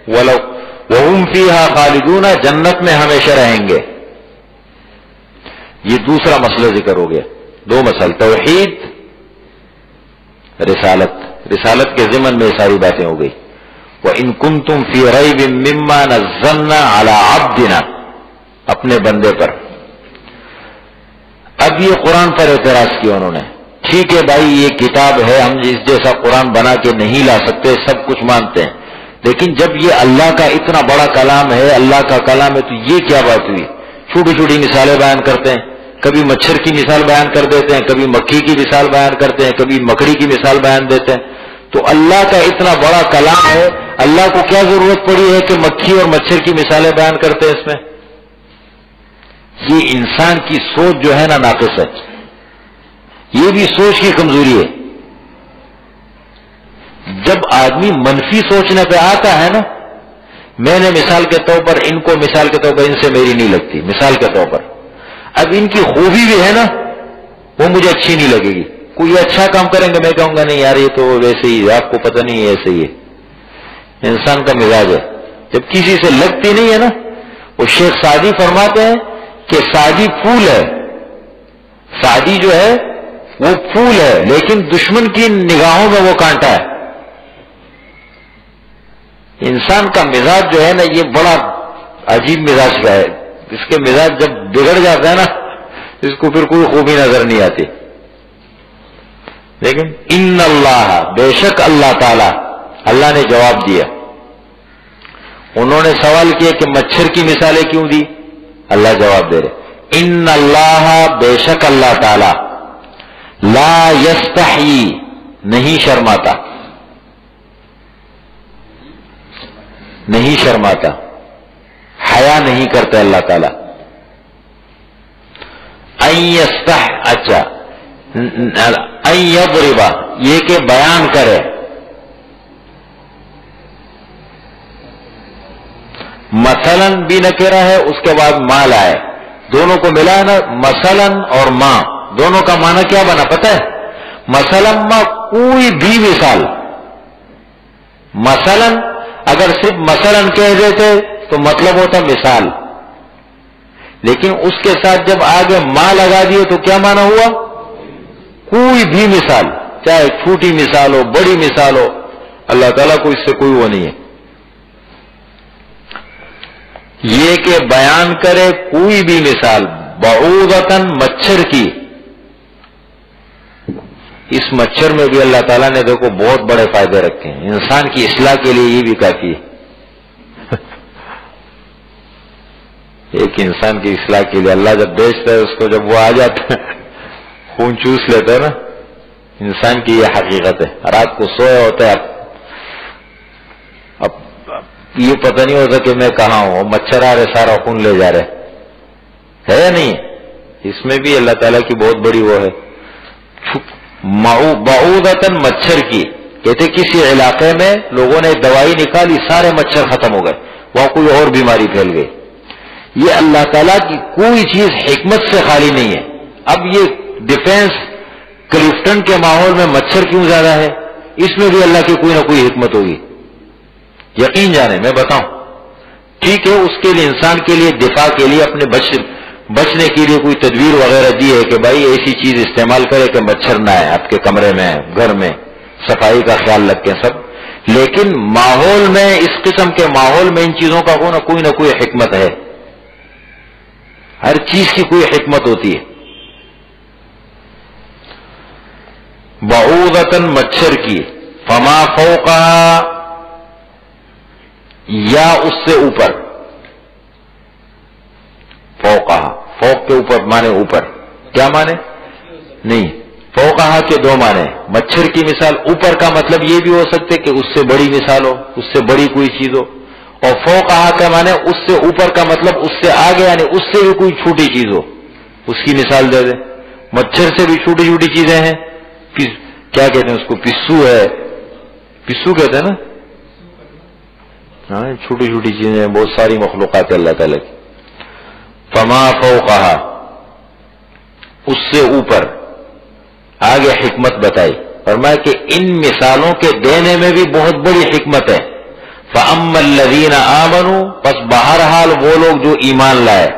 وَهُمْ فِيهَا خَالِدُونَ، جنت میں ہمیشہ رہیں گے۔ یہ دوسرا مسئلہ ذکر ہو گیا، دو مسئلہ، توحید، رسالت کے ضمن میں ساری باتیں ہو گئی۔ وَإِن كُنتُمْ فِي رَيْبٍ مِّمَّا نَزَّلْنَا عَلَىٰ عَبْدِنَا، اپنے بندے پر۔ اب یہ قرآن پر اعتراض کیا انہوں نے، ٹھیک ہے بھائی یہ کتاب ہے، ہم اس جیسا قرآن بنا کے نہیں لا سکتے، سب کچھ مانتے ہیں، لیکن جب یہ اللہ کا اتنا بڑا کلام ہے، اللہ کا کلام ہے، تو یہ کیا بات ہوئی؟ چھوٹی چھوٹی مثالیں بیان کرتے ہیں، کبھی مچھر کی مثال بیان کر دیتے ہیں، کبھی مکھی کی مثال بیان کرتے ہیں، کبھی مکڑی کی مثال بیان دیتے ہیں۔ تو اللہ کا اتنا بڑا کلام ہے، اللہ کو کیا ضرورت پڑی ہے کہ مکھی اور مچھر کی مثالیں بیان کرتے ہیں اس میں؟ یہ انسان کی سوچ جو ہے نا ناقص ہے، یہ بھی سوچ کی کمزوری ہے۔ جب آدمی منفی سوچنے پہ آتا ہے نا، میں نے مثال کے طور پر ان کو، مثال کے طور پر ان سے میری نہیں لگتی، مثال کے طور پر اب ان کی خوبی بھی ہے نا وہ مجھے اچھی نہیں لگے گی. کوئی اچھا کام کریں گے میں کہوں گا نہیں یار یہ تو ویسے ہی ہے، آپ کو پتہ نہیں ہے ایسے ہی ہے. انسان کا مزاج ہے. جب کسی سے لگتی نہیں ہے نا، وہ شیخ سعدی فرماتے ہیں کہ سعدی پھول ہے، سعدی جو ہے وہ پھول ہے لیکن دشمن کی نگاہوں میں وہ کانٹا ہے. انسان کا مزاج جو ہے نا یہ بڑا عجیب مزاج کا ہے. اس کے مزاج جب بگڑ جاتا ہے نا اس کو پھر کوئی خوبی نظر نہیں آتی. لیکن ان اللہ، بے شک اللہ تعالی، اللہ نے جواب دیا. انہوں نے سوال کیا کہ مچھر کی مثالیں کیوں دی؟ اللہ جواب دے رہے ان اللہ، بے شک اللہ تعالی، لا یستحی، نہیں شرماتا، نہیں شرماتا، حیا نہیں کرتا اللہ تعالی. ان یستح، اچھا ان یضرب، یہ کہ بیان کرے. مثلاً بھی نکرہ ہے اس کے بعد ما لائے، دونوں کو ملا ہے نا، مثلاً اور ما، دونوں کا معنی کیا بنا پتہ ہے؟ مثلاً ما، کوئی بھی مثال. مثلاً اگر صرف مثلاً کہہ دیتے تو مطلب ہوتا مثال، لیکن اس کے ساتھ جب آگے ما لگا دیے تو کیا معنی ہوا؟ کوئی بھی مثال، چاہے چھوٹی مثال ہو بڑی مثال ہو، اللہ تعالیٰ کو اس سے کوئی وہ نہیں ہے. یہ کہ بیان کرے کوئی بھی مثال، بعوضتاً، مچھر کی. اس مچھر میں بھی اللہ تعالیٰ نے دیکھو بہت بڑے فائدے رکھے ہیں. انسان کی اصلاح کے لیے یہ بھی کافی ہے. ایک انسان کی اصلاح کے لیے اللہ جب بیچتا ہے اس کو، جب وہ آ جاتا ہے خون چوس لیتا ہے نا. انسان کی یہ حقیقت ہے. رات کو سویا ہوتا ہے، اب یہ پتہ نہیں ہوتا کہ میں کہاں ہوں، مچھر آ رہے سارا خون لے جا رہے، ہے یا نہیں؟ اس میں بھی اللہ تعالیٰ کی بہت بڑی وہ ہے. بعوضتاً، مچھر کی. کہتے کسی علاقے میں لوگوں نے دوائی نکالی، سارے مچھر ختم ہو گئے، وہاں کوئی اور بیماری پھیل گئی. یہ اللہ تعالیٰ کی کوئی چیز حکمت سے خالی نہیں ہے. اب یہ ڈیفینس کلفٹن کے ماحول میں مچھر کیوں زیادہ ہے؟ اس میں بھی اللہ کی کوئی نہ کوئی حکمت ہوگی. یقین جانے میں بتاؤں، ٹھیک ہے اس کے لیے، انسان کے لیے دفاع کے لیے، اپنے بچنے کے لیے کوئی تدبیر وغیرہ دی ہے کہ بھائی ایسی چیز استعمال کرے کہ مچھر نہ آئے آپ کے کمرے میں، گھر میں، صفائی کا خیال رکھیں سب. لیکن ماحول میں، اس قسم کے ماحول میں ان چیزوں کا کوئی نہ کوئی حکمت ہے. ہر چیز کی کوئی حکمت ہوتی ہے. بعوضتاً، مچھر کی. فما فوقها، یا اس سے اوپر. فوقها، فوق کے اوپر مانے اوپر، کیا مانے؟ نہیں، فوقها کے دو مانے. مچھر کی مثال اوپر کا مطلب یہ بھی ہو سکتے کہ اس سے بڑی مثال ہو، اس سے بڑی کوئی چیز ہو. اور فوقها کا مانے اس سے اوپر کا مطلب اس سے آگے، یعنی اس سے بھی کوئی چھوٹی چیز ہو، اس کی مثال دے دیں. مچھر سے بھی چھوٹی چھوٹی چیزیں ہیں. کیا کہتے ہیں اس کو؟ پسو ہے، پسو کہتے ہیں نا. ہاں، چھوٹی چھوٹی چیزیں ہیں، بہت ساری مخلوقات اللہ تعالیٰ کی. فما فوقها، اس سے اوپر. آگے حکمت بتائی، فرمایا کہ ان مثالوں کے دینے میں بھی بہت بڑی حکمت ہے. فَأَمَّا الَّذِينَ آمَنُوا، پس بہرحال وہ لوگ جو ایمان لائے،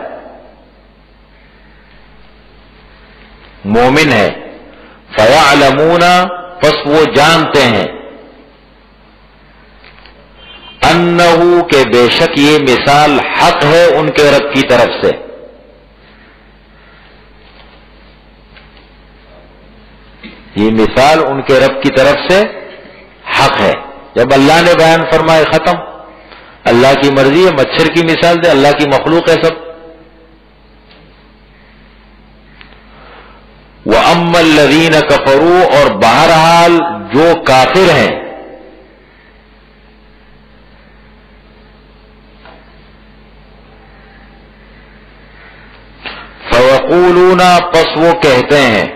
مومن ہے. فَيَعْلَمُونَ، پس وہ جانتے ہیں، انہو، کہ بے شک یہ مثال حق ہے ان کے رب کی طرف سے. یہ مثال ان کے رب کی طرف سے حق ہے. جب اللہ نے بیان فرمائے ختم. اللہ کی مرضی ہے، مچھر کی مثال دے، اللہ کی مخلوق ہے سب. وَأَمَّا الَّذِينَ كَفَرُوا، اور بہرحال جو کافر ہیں، فَيَقُولُونَ، پس وہ کہتے ہیں،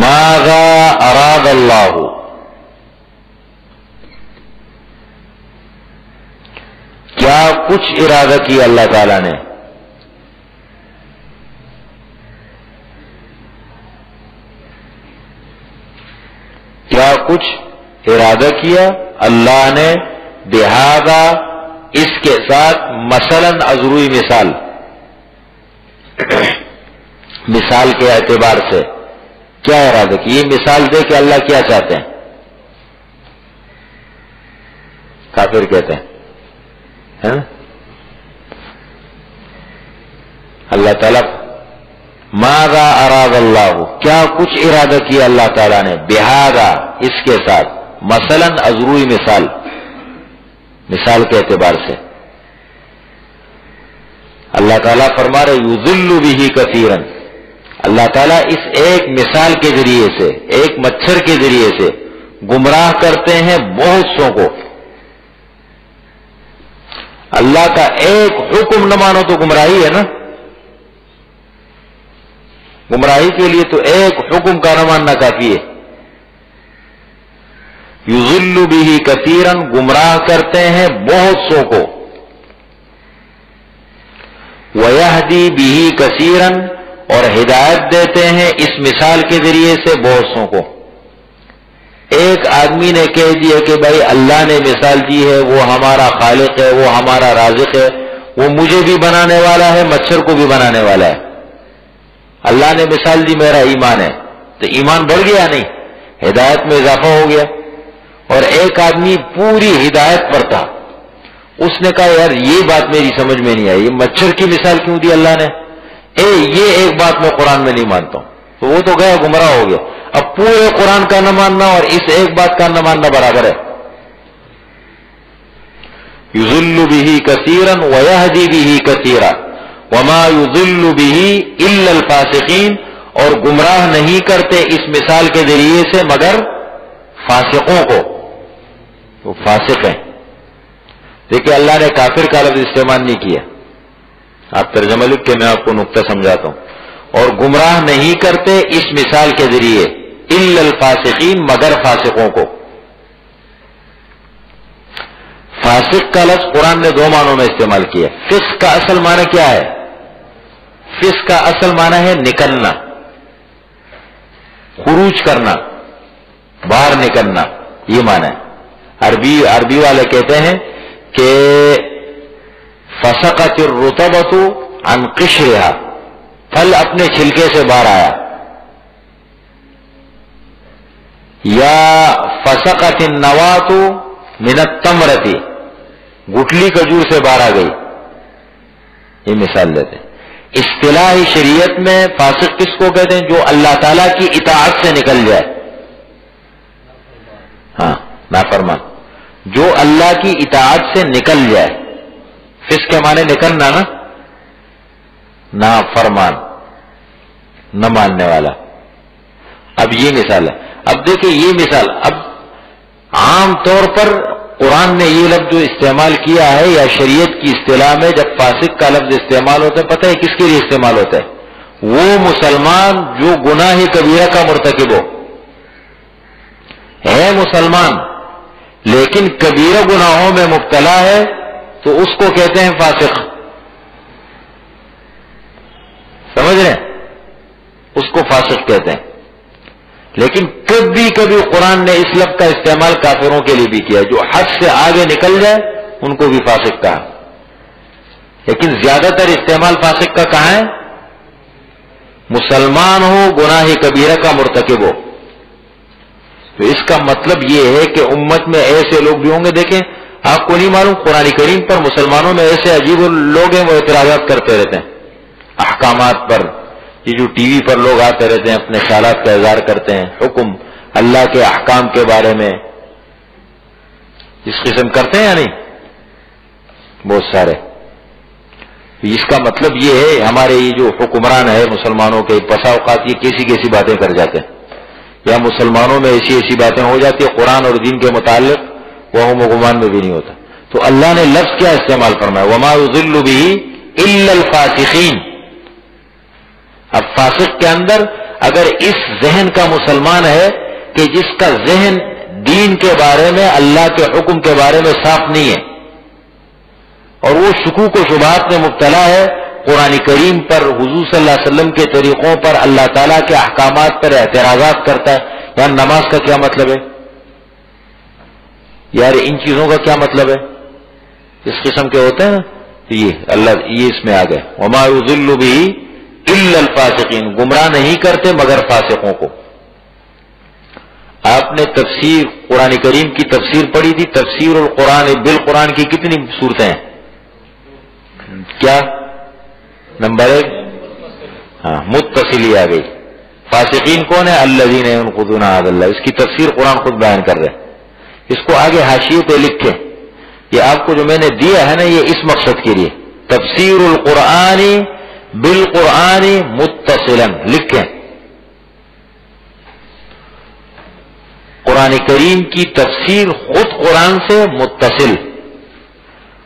ماذا اراد اللہ، کیا کچھ ارادہ کیا اللہ تعالی نے؟ کیا کچھ ارادہ کیا اللہ نے بہذا، اس کے ساتھ، مثلا ازروئی مثال، مثال کے اعتبار سے کیا ارادہ کی؟ یہ مثال دے کہ اللہ کیا چاہتے ہیں؟ کافر کہتے ہیں اللہ تعالیٰ ماذا اراد اللہ، کیا کچھ ارادہ کیا اللہ تعالیٰ نے بہذا، اس کے ساتھ، مثلا ازروئی مثال، مثال کے اعتبار سے اللہ تعالیٰ فرما رہے یضل بہ کثیرا، اللہ تعالیٰ اس ایک مثال کے ذریعے سے، ایک مچھر کے ذریعے سے گمراہ کرتے ہیں بہت سو کو۔ اللہ کا ایک حکم نہ مانو تو گمراہی ہے نا، گمراہی کے لیے تو ایک حکم کا نہ ماننا کافی ہے۔ یضل بہ کثیرا، گمراہ کرتے ہیں بہت سو کو، ویہدی بہ کثیرا، اور ہدایت دیتے ہیں اس مثال کے ذریعے سے بہت سو کو۔ ایک آدمی نے کہہ دیا کہ بھائی اللہ نے مثال دی ہے، وہ ہمارا خالق ہے، وہ ہمارا رازق ہے، وہ مجھے بھی بنانے والا ہے، مچھر کو بھی بنانے والا ہے۔ اللہ نے مثال دی میرا ایمان ہے، تو ایمان بڑھ گیا نہیں، ہدایت میں اضافہ ہو گیا۔ اور ایک آدمی پوری ہدایت پر تھا، اس نے کہا یار یہ بات میری سمجھ میں نہیں آئی، یہ مچھر کی مثال کیوں دی اللہ نے؟ یہ ایک بات میں قرآن میں نہیں مانتا ہوں، تو وہ تو گیا گمراہ ہو گیا۔ اب پورے قرآن کا نہ ماننا اور اس ایک بات کا نہ ماننا برابر ہے۔ یضل بہ کثیرا ویہدی بہ کثیرا وما یضل بہ الا الفاسقین، اور گمراہ نہیں کرتے اس مثال کے ذریعے سے مگر فاسقوں کو، وہ فاسق ہیں۔ دیکھیں اللہ نے کافر کا لفظ استعمال نہیں کیا، آپ ترجمہ لکھ کے میں آپ کو نقطہ سمجھاتا ہوں۔ اور گمراہ نہیں کرتے اس مثال کے ذریعے الا الفاسقین، مگر فاسقوں کو۔ فاسق کا لفظ قرآن نے دو معنوں میں استعمال کیا۔ فسق کا اصل معنی کیا ہے؟ فسق کا اصل معنی ہے نکلنا، خروج کرنا، باہر نکلنا، یہ معنی ہے۔ عربی والے کہتے ہیں کہ فسقت الرطبۃ عن قشرها، پھل اپنے چھلکے سے باہر آیا، یا فسقت النواۃ من التمرۃ، گٹلی کھجور سے باہر آ گئی، یہ مثال دیتے ہیں۔ اصطلاحی شریعت میں فاسق کس کو کہتے ہیں؟ جو اللہ تعالیٰ کی اطاعت سے نکل جائے، ہاں نافرمان، جو اللہ کی اطاعت سے نکل جائے۔ فسق کے معنی نکلنا نا، نافرمان، نہ ماننے والا۔ اب یہ مثال ہے، اب دیکھیں یہ مثال، اب عام طور پر قرآن نے یہ لفظ جو استعمال کیا ہے یا شریعت کی اصطلاح میں جب فاسق کا لفظ استعمال ہوتا ہے، پتہ ہے کس کے لیے استعمال ہوتا ہے؟ وہ مسلمان جو گناہ کبیرہ کا مرتکب ہو، ہے مسلمان لیکن کبیرہ گناہوں میں مبتلا ہے، تو اس کو کہتے ہیں فاسق، سمجھ رہے ہیں؟ اس کو فاسق کہتے ہیں۔ لیکن کبھی کبھی قرآن نے اس لفظ کا استعمال کافروں کے لیے بھی کیا، جو حد سے آگے نکل جائے ان کو بھی فاسق کہا، لیکن زیادہ تر استعمال فاسق کا کہاں ہے؟ مسلمان ہو، گناہ کبیرہ کا مرتکب ہو۔ تو اس کا مطلب یہ ہے کہ امت میں ایسے لوگ بھی ہوں گے، دیکھیں آپ کو نہیں معلوم، قرآن کریم پر مسلمانوں میں ایسے عجیب لوگ ہیں وہ اعتراضات کرتے رہتے ہیں احکامات پر، یہ جو ٹی وی پر لوگ آتے رہتے ہیں اپنے خیالات کا اظہار کرتے ہیں، حکم اللہ کے احکام کے بارے میں اس قسم کرتے ہیں یا نہیں؟ بہت سارے۔ اس کا مطلب یہ ہے ہمارے یہ جو حکمران ہے مسلمانوں کے، بسا اوقات یہ کیسی باتیں کر جاتے ہیں، یا مسلمانوں میں ایسی باتیں ہو جاتی ہیں قرآن اور دین کے متعلق وہم و گمان میں بھی نہیں ہوتا۔ تو اللہ نے لفظ کیا استعمال فرمایا؟ وما یضل بہ الا الفاسقین۔ اب فاسق کے اندر اگر اس ذہن کا مسلمان ہے کہ جس کا ذہن دین کے بارے میں، اللہ کے حکم کے بارے میں صاف نہیں ہے، اور وہ شکوک و شبہات میں مبتلا ہے، قرآن کریم پر، حضور صلی اللہ علیہ وسلم کے طریقوں پر، اللہ تعالیٰ کے احکامات پر اعتراضات کرتا ہے، یار نماز کا کیا مطلب ہے، یار ان چیزوں کا کیا مطلب ہے، اس قسم کے ہوتے ہیں نا، یہ اللہ یہ اس میں آ گئے، وما یضل بہ الا الفاسقین، گمراہ نہیں کرتے مگر فاسقوں کو۔ آپ نے تفسیر قرآن کریم کی تفسیر پڑھی تھی، تفسیر القرآن بالقرآن کی کتنی صورتیں ہیں؟ کیا نمبر 1؟ ہاں، متصلی آ گئی۔ فاسقین کون ہے؟ الذین ینقضون عہد اللہ، اس کی تفسیر قرآن خود بیان کر رہے ہیں۔ اس کو آگے حاشیے پہ لکھیں، یہ آپ کو جو میں نے دیا ہے نا، یہ اس مقصد کے لیے، تفسیر القرآن بالقرآن متصلا، لکھیں قرآن کریم کی تفسیر خود قرآن سے متصل۔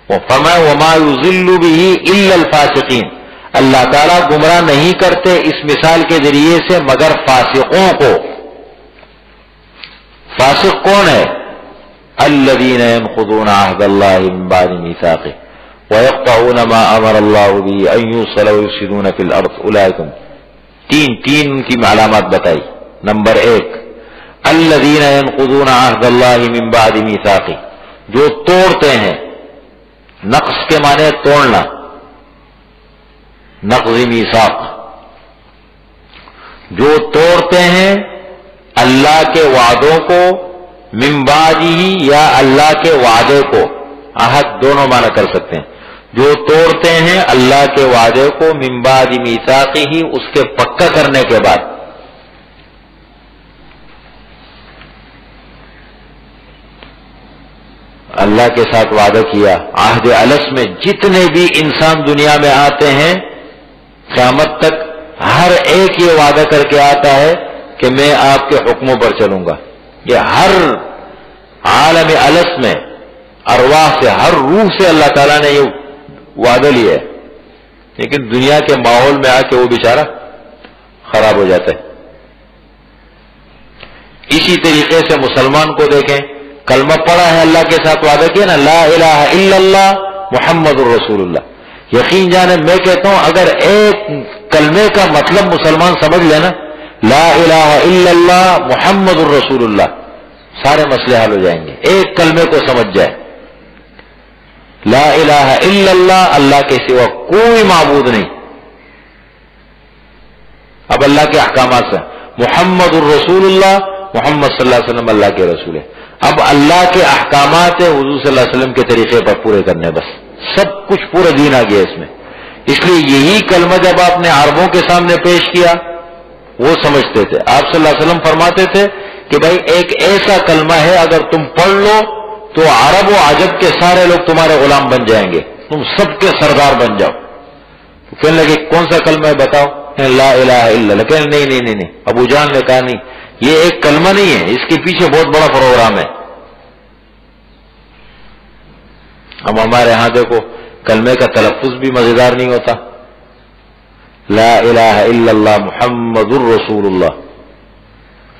وما یضل بہ الا الفاسقین، اللہ تعالیٰ گمراہ نہیں کرتے اس مثال کے ذریعے سے مگر فاسقوں کو۔ فاسق کون ہے؟ الذین ینقضون عہد اللہ من بعد میثاقہ ویقطعون ما امر اللہ بہ ان یوصل ویفسدون فی الارض اولئک۔ تین ان کی علامات بتائی۔ نمبر 1، الذین ینقضون عہد اللہ من بعد میثاقہ، جو توڑتے ہیں، نقض کے معنی توڑنا، نقض میثاق، جو توڑتے ہیں اللہ کے وعدوں کو، من بعدہ یا اللہ کے وعدے کو، عہد دونوں معنی کر سکتے ہیں، جو توڑتے ہیں اللہ کے وعدے کو، من بعد میثاقہ، اس کے پکا کرنے کے بعد۔ اللہ کے ساتھ وعدہ کیا، عہد الس میں جتنے بھی انسان دنیا میں آتے ہیں قیامت تک ہر ایک یہ وعدہ کر کے آتا ہے کہ میں آپ کے حکموں پر چلوں گا۔ یہ ہر عالم الس میں ارواح سے، ہر روح سے اللہ تعالیٰ نے یہ وعدہ لیا ہے، لیکن دنیا کے ماحول میں آ کے وہ بیچارہ خراب ہو جاتا ہے۔ اسی طریقے سے مسلمان کو دیکھیں، کلمہ پڑھا ہے، اللہ کے ساتھ وعدہ کیا نا، لا الہ الا اللہ محمد الرسول اللہ۔ یقین جانے میں کہتا ہوں اگر ایک کلمے کا مطلب مسلمان سمجھ لے نا، لا الہ الا اللہ محمد الرسول اللہ، سارے مسئلے حل ہو جائیں گے۔ ایک کلمے کو سمجھ جائے، لا الہ الا اللہ، اللہ کے سوا کوئی معبود نہیں۔ اب اللہ کے احکامات سے محمد الرسول اللہ، محمد صلی اللہ علیہ وسلم اللہ کے رسول ہے۔ اب اللہ کے احکامات حضور صلی اللہ علیہ وسلم کے طریقے پر پورے کرنے، بس سب کچھ پورا دین آ گیا اس میں۔ اس لیے یہی کلمہ جب آپ نے عربوں کے سامنے پیش کیا وہ سمجھتے تھے۔ آپ صلی اللہ علیہ وسلم فرماتے تھے کہ بھائی ایک ایسا کلمہ ہے اگر تم پڑھ لو تو عرب و عجب کے سارے لوگ تمہارے غلام بن جائیں گے، تم سب کے سردار بن جاؤ۔ تو کہنے لگے کون سا کلمہ ہے بتاؤ؟ لا الہ الا اللہ۔ کہنے نہیں، ابو جان نے کہا نہیں، یہ ایک کلمہ نہیں ہے، اس کے پیچھے بہت بڑا پروگرام ہے۔ اب ہمارے ہاں دیکھو کلمے کا تلفظ بھی مزیدار نہیں ہوتا، لا الہ الا اللہ محمد الرسول اللہ،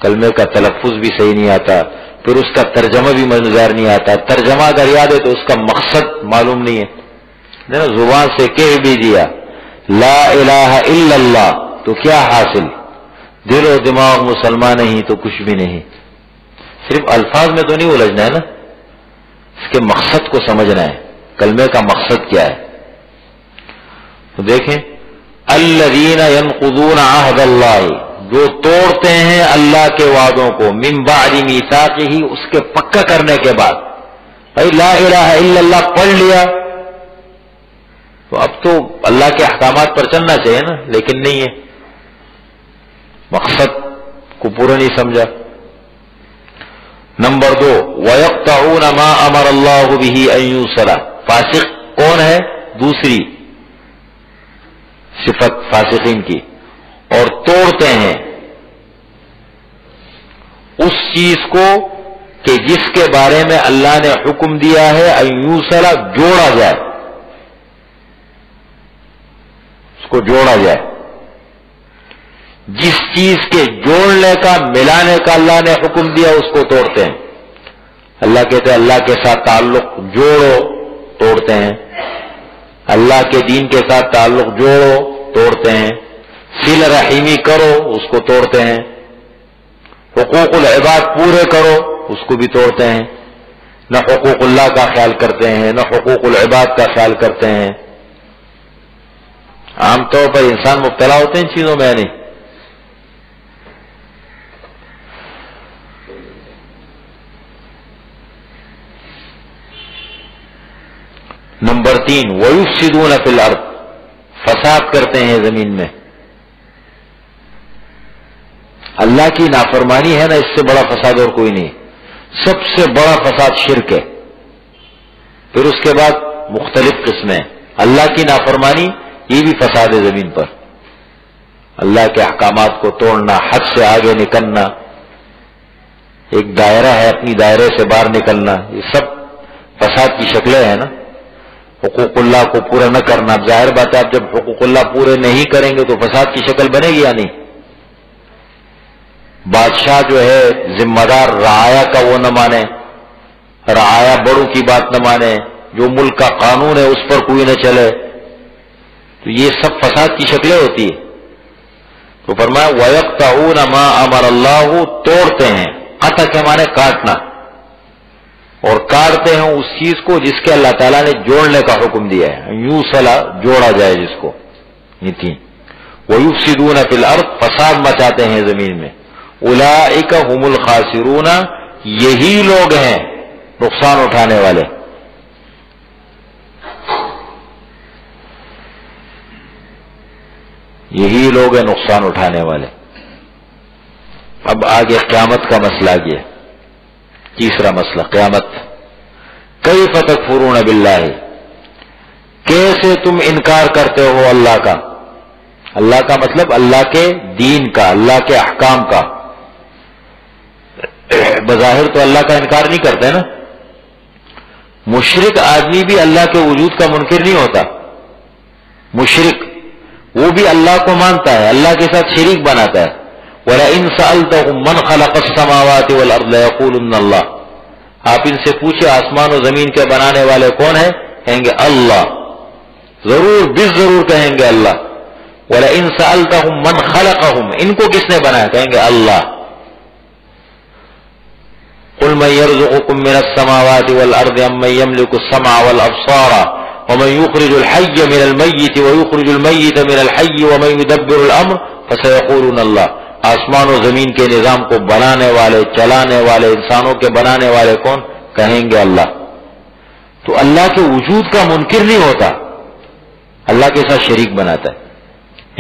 کلمے کا تلفظ بھی صحیح نہیں آتا، پھر اس کا ترجمہ بھی مزیدار نہیں آتا۔ ترجمہ اگر یاد ہے تو اس کا مقصد معلوم نہیں ہے، زبان سے کہہ بھی دیا لا الہ الا اللہ تو کیا حاصل؟ دل و دماغ مسلمان نہیں تو کچھ بھی نہیں۔ صرف الفاظ میں تو نہیں الجھنا ہے نا، اس کے مقصد کو سمجھنا ہے، کلمے کا مقصد کیا ہے۔ تو دیکھیں، الذین ینقضون عہد اللہ، جو توڑتے ہیں اللہ کے وعدوں کو، من بعد میثاقہ، اس کے پکا کرنے کے بعد۔ بھائی لا الہ الا اللہ پڑھ لیا تو اب تو اللہ کے احکامات پر چلنا چاہیے نا، لیکن نہیں ہے، مقصد کو پورا نہیں سمجھا۔ نمبر 2، وَيَقْطَعُونَ مَا أَمَرَ اللَّهُ بِهِ أَن يُوصَلَ، فاسق کون ہے؟ دوسری صفت فاسقین کی، اور توڑتے ہیں اس چیز کو کہ جس کے بارے میں اللہ نے حکم دیا ہے أَن يُوصَلَ، جوڑا جائے، اس کو جوڑا جائے۔ جس چیز کے جوڑنے کا ملانے کا اللہ نے حکم دیا اس کو توڑتے ہیں. اللہ کہتے ہیں اللہ کے ساتھ تعلق جوڑو، توڑتے ہیں. اللہ کے دین کے ساتھ تعلق جوڑو، توڑتے ہیں. صلہ رحیمی کرو، اس کو توڑتے ہیں. حقوق العباد پورے کرو، اس کو بھی توڑتے ہیں. نہ حقوق اللہ کا خیال کرتے ہیں، نہ حقوق العباد کا خیال کرتے ہیں. عام طور پر انسان مبتلا ہوتے ہیں ان چیزوں میں نہیں. نمبر 3 وَيُفْسِدُونَ فِي الْأَرْضِ، فساد کرتے ہیں زمین میں. اللہ کی نافرمانی ہے نا، اس سے بڑا فساد اور کوئی نہیں. سب سے بڑا فساد شرک ہے. پھر اس کے بعد مختلف قسمیں. اللہ کی نافرمانی یہ بھی فساد ہے زمین پر. اللہ کے احکامات کو توڑنا، حد سے آگے نکلنا، ایک دائرہ ہے اپنی دائرے سے باہر نکلنا، یہ سب فساد کی شکلیں ہیں نا. حقوق اللہ کو پورا نہ کرنا، ظاہر بات ہے آپ جب حقوق اللہ پورے نہیں کریں گے تو فساد کی شکل بنے گی یا نہیں. بادشاہ جو ہے ذمہ دار رعایا کا وہ نہ مانے، رعایا بڑوں کی بات نہ مانے، جو ملک کا قانون ہے اس پر کوئی نہ چلے، تو یہ سب فساد کی شکلیں ہوتی ہے. تو فرمایا وَيَقْطَعُونَ مَا أَمَرَ اللَّهُ، توڑتے ہیں. قطع کے معنی کاٹنا، اور کاٹتے ہیں اس چیز کو جس کے اللہ تعالیٰ نے جوڑنے کا حکم دیا ہے. یوں صلاح جوڑا جائے جس کو. یہ تھی وَيُفْسِدُونَ فِي الْأَرْضِ، فساد مچاتے ہیں زمین میں. اولئک هم الخاسرون، یہی لوگ ہیں نقصان اٹھانے والے. یہی لوگ ہیں نقصان اٹھانے والے. اب آگے قیامت کا مسئلہ یہ، تیسرا مسئلہ قیامت. کیف تکفرون باللہ، کیسے تم انکار کرتے ہو اللہ کا. اللہ کا مطلب اللہ کے دین کا، اللہ کے احکام کا. بظاہر تو اللہ کا انکار نہیں کرتے نا. مشرک آدمی بھی اللہ کے وجود کا منکر نہیں ہوتا. مشرک وہ بھی اللہ کو مانتا ہے، اللہ کے ساتھ شریک بناتا ہے. وَلَئِن سَأَلْتَهُم مَّنْ خَلَقَ السَّمَاوَاتِ وَالْأَرْضَ لَيَقُولُنَّ اللَّهُ، آپ ان سے پوچھے آسمان و زمین کے بنانے والے کون ہیں، کہیں گے اللہ. ضرور ضرور کہیں گے اللہ. وَلَئِن سَأَلْتَهُم مَّنْ خَلَقَهُم، ان کو کس نے بنایا، کہیں گے اللہ. قُلْ مَن يَرْزُقُكُم مِّنَ السَّمَاوَاتِ وَالْأَرْضِ أَمَّن يَمْلِكُ السَّمْعَ وَالْأَبْصَارَ وَمَن يُخْرِجُ الْحَيَّ مِنَ الْمَيِّتِ وَيُخْرِجُ الْمَيِّتَ مِنَ الْحَيِّ وَمَن يُدَبِّرُ الْأَمْرَ فَسَيَقُولُونَ اللَّهُ. آسمان و زمین کے نظام کو بنانے والے، چلانے والے، انسانوں کے بنانے والے کون، کہیں گے اللہ. تو اللہ کے وجود کا منکر نہیں ہوتا، اللہ کے ساتھ شریک بناتا ہے.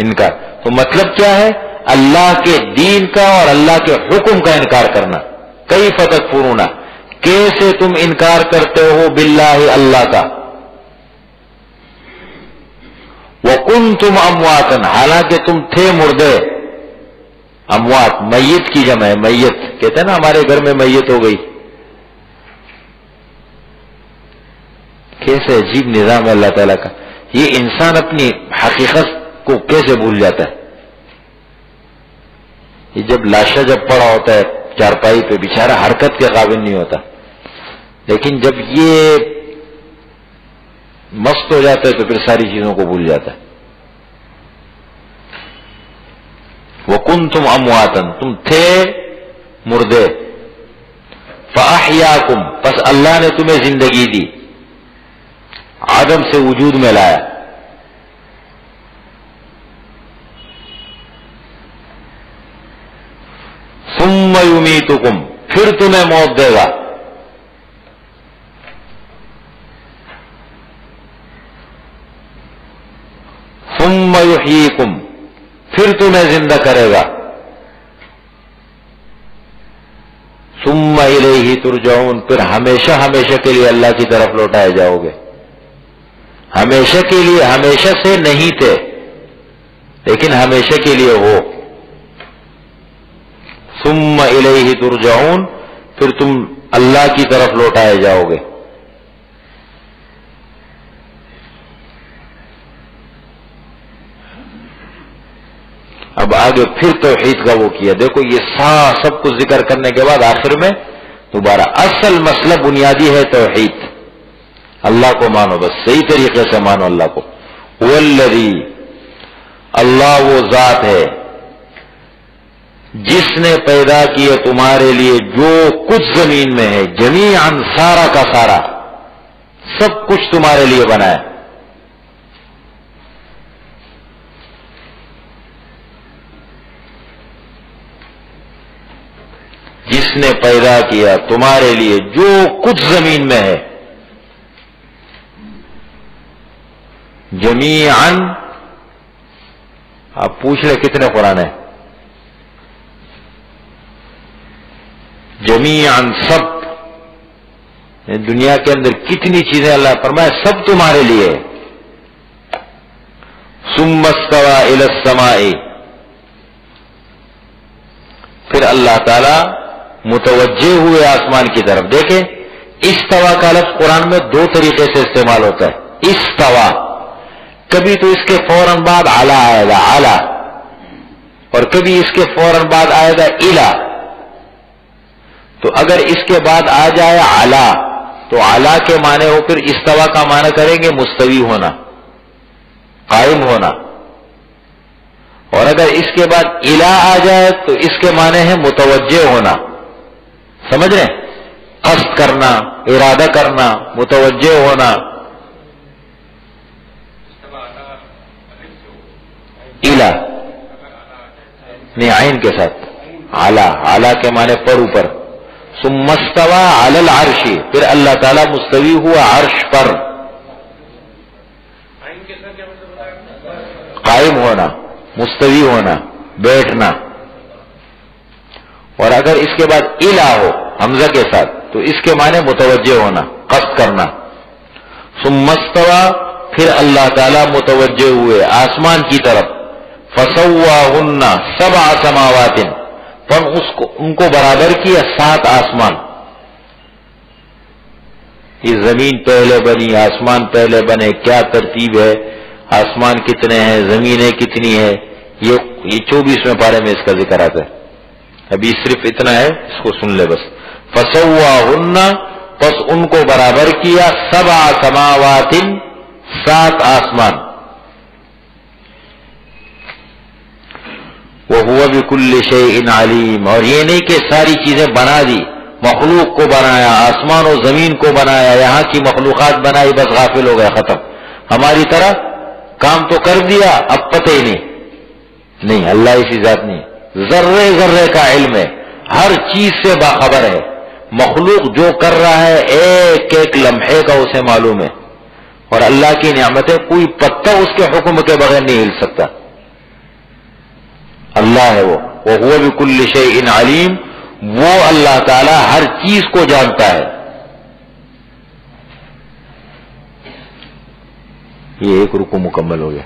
انکار تو مطلب کیا ہے، اللہ کے دین کا اور اللہ کے حکم کا انکار کرنا. کیف تکفرون، کیسے تم انکار کرتے ہو باللہ، اللہ کا. وَكُنْتُمْ أَمْوَاتًا، حالانکہ تم تھے مردے. اموات میت کی جمع ہے، میت کہتے ہیں نا ہمارے گھر میں میت ہو گئی. کیسے عجیب نظام ہے اللہ تعالیٰ کا. یہ انسان اپنی حقیقت کو کیسے بھول جاتا ہے. یہ جب لاشا جب پڑا ہوتا ہے چارپائی پہ، بیچارہ حرکت کے قابل نہیں ہوتا، لیکن جب یہ مست ہو جاتا ہے تو پھر ساری چیزوں کو بھول جاتا ہے. وَكُنْتُمْ أَمْوَاتًا، تم تھے مردے. فَأَحْيَاكُمْ، پس اللہ نے تمہیں زندگی دی، عدم سے وجود میں لایا. ثُمَّ يُمِيتُكُمْ، پھر تمہیں موت دے گا. ثُمَّ يُحْيِيكُمْ، پھر تمہیں زندہ کرے گا. ثم الیہ ترجعون، پھر ہمیشہ ہمیشہ کے لیے اللہ کی طرف لوٹائے جاؤ گے. ہمیشہ کے لیے، ہمیشہ سے نہیں تھے لیکن ہمیشہ کے لیے ہو. ثم الیہ ترجعون، پھر تم اللہ کی طرف لوٹائے جاؤ گے. اب آگے پھر توحید کا وہ کیا. دیکھو یہ سب کچھ ذکر کرنے کے بعد آخر میں دوبارہ اصل مسئلہ بنیادی ہے توحید. اللہ کو مانو، بس صحیح طریقے سے مانو اللہ کو. والذی، اللہ وہ ذات ہے جس نے پیدا کیا تمہارے لیے جو کچھ زمین میں ہے، جمیعاً، سارا کا سارا، سب کچھ تمہارے لیے بنا ہے. جس نے پیدا کیا تمہارے لیے جو کچھ زمین میں ہے، جمیعاً. آپ پوچھ لیں کتنے قرآن ہیں؟ جمیعاً، سب. دنیا کے اندر کتنی چیزیں اللہ فرمائے سب تمہارے لیے. ثم استوى الى السماء، پھر اللہ تعالی متوجہ ہوئے آسمان کی طرف. دیکھیں استوا کا لفظ قرآن میں دو طریقے سے استعمال ہوتا ہے. استوا، کبھی تو اس کے فوراً بعد اعلی آئے گا، اعلی، اور کبھی اس کے فوراً بعد آئے گا الا. تو اگر اس کے بعد آ جائے اعلی تو اعلی کے معنی ہو، پھر استوا کا معنی کریں گے مستوی ہونا، قائم ہونا. اور اگر اس کے بعد الا آ جائے تو اس کے معنی ہے متوجہ ہونا. سمجھ رہے ہیں؟ قصد کرنا، ارادہ کرنا، متوجہ ہونا. الا نہیں، عین کے ساتھ اعلی، اعلی کے معنی پر، اوپر. ثم استوى علی العرش، پھر اللہ تعالیٰ مستوی ہوا عرش پر. قائم ہونا، مستوی ہونا، بیٹھنا. اور اگر اس کے بعد الا ہو حمزہ کے ساتھ تو اس کے معنی متوجہ ہونا، قصد کرنا. ثم استوى، پھر اللہ تعالیٰ متوجہ ہوئے آسمان کی طرف. فسواہن سبع سماوات، پر ان کو برابر کیا 7 آسمان. یہ زمین پہلے بنی، آسمان پہلے بنے، کیا ترتیب ہے؟ آسمان کتنے ہیں، زمینیں کتنی ہے؟ یہ 24ویں پارے میں اس کا ذکر آتا ہے. ابھی صرف اتنا ہے، اس کو سن لے بس. فسواہن، پس ان کو برابر کیا، 7 سماوات، 7 آسمان. وَهُوَ بِكُلِّ شَيْءٍ عَلِيمٌ، اور یہ نہیں کہ ساری چیزیں بنا دی، مخلوق کو بنایا، آسمان و زمین کو بنایا، یہاں کی مخلوقات بنائی، بس غافل ہو گیا، ختم. ہماری طرح کام تو کر دیا، اب پتہ ہی نہیں. اللہ ایسی ذات نہیں. ذرے ذرے کا علم ہے، ہر چیز سے باخبر ہے. مخلوق جو کر رہا ہے ایک ایک لمحے کا اسے معلوم ہے. اور اللہ کی نعمتیں کوئی پتہ اس کے حکم کے بغیر نہیں ہل سکتا. اللہ ہے وہ. وَهُوَ بِكُلِّ شَيْءٍ عَلِيمٌ، وہ اللہ تعالی ہر چیز کو جانتا ہے. یہ ایک رکوع مکمل ہو گیا.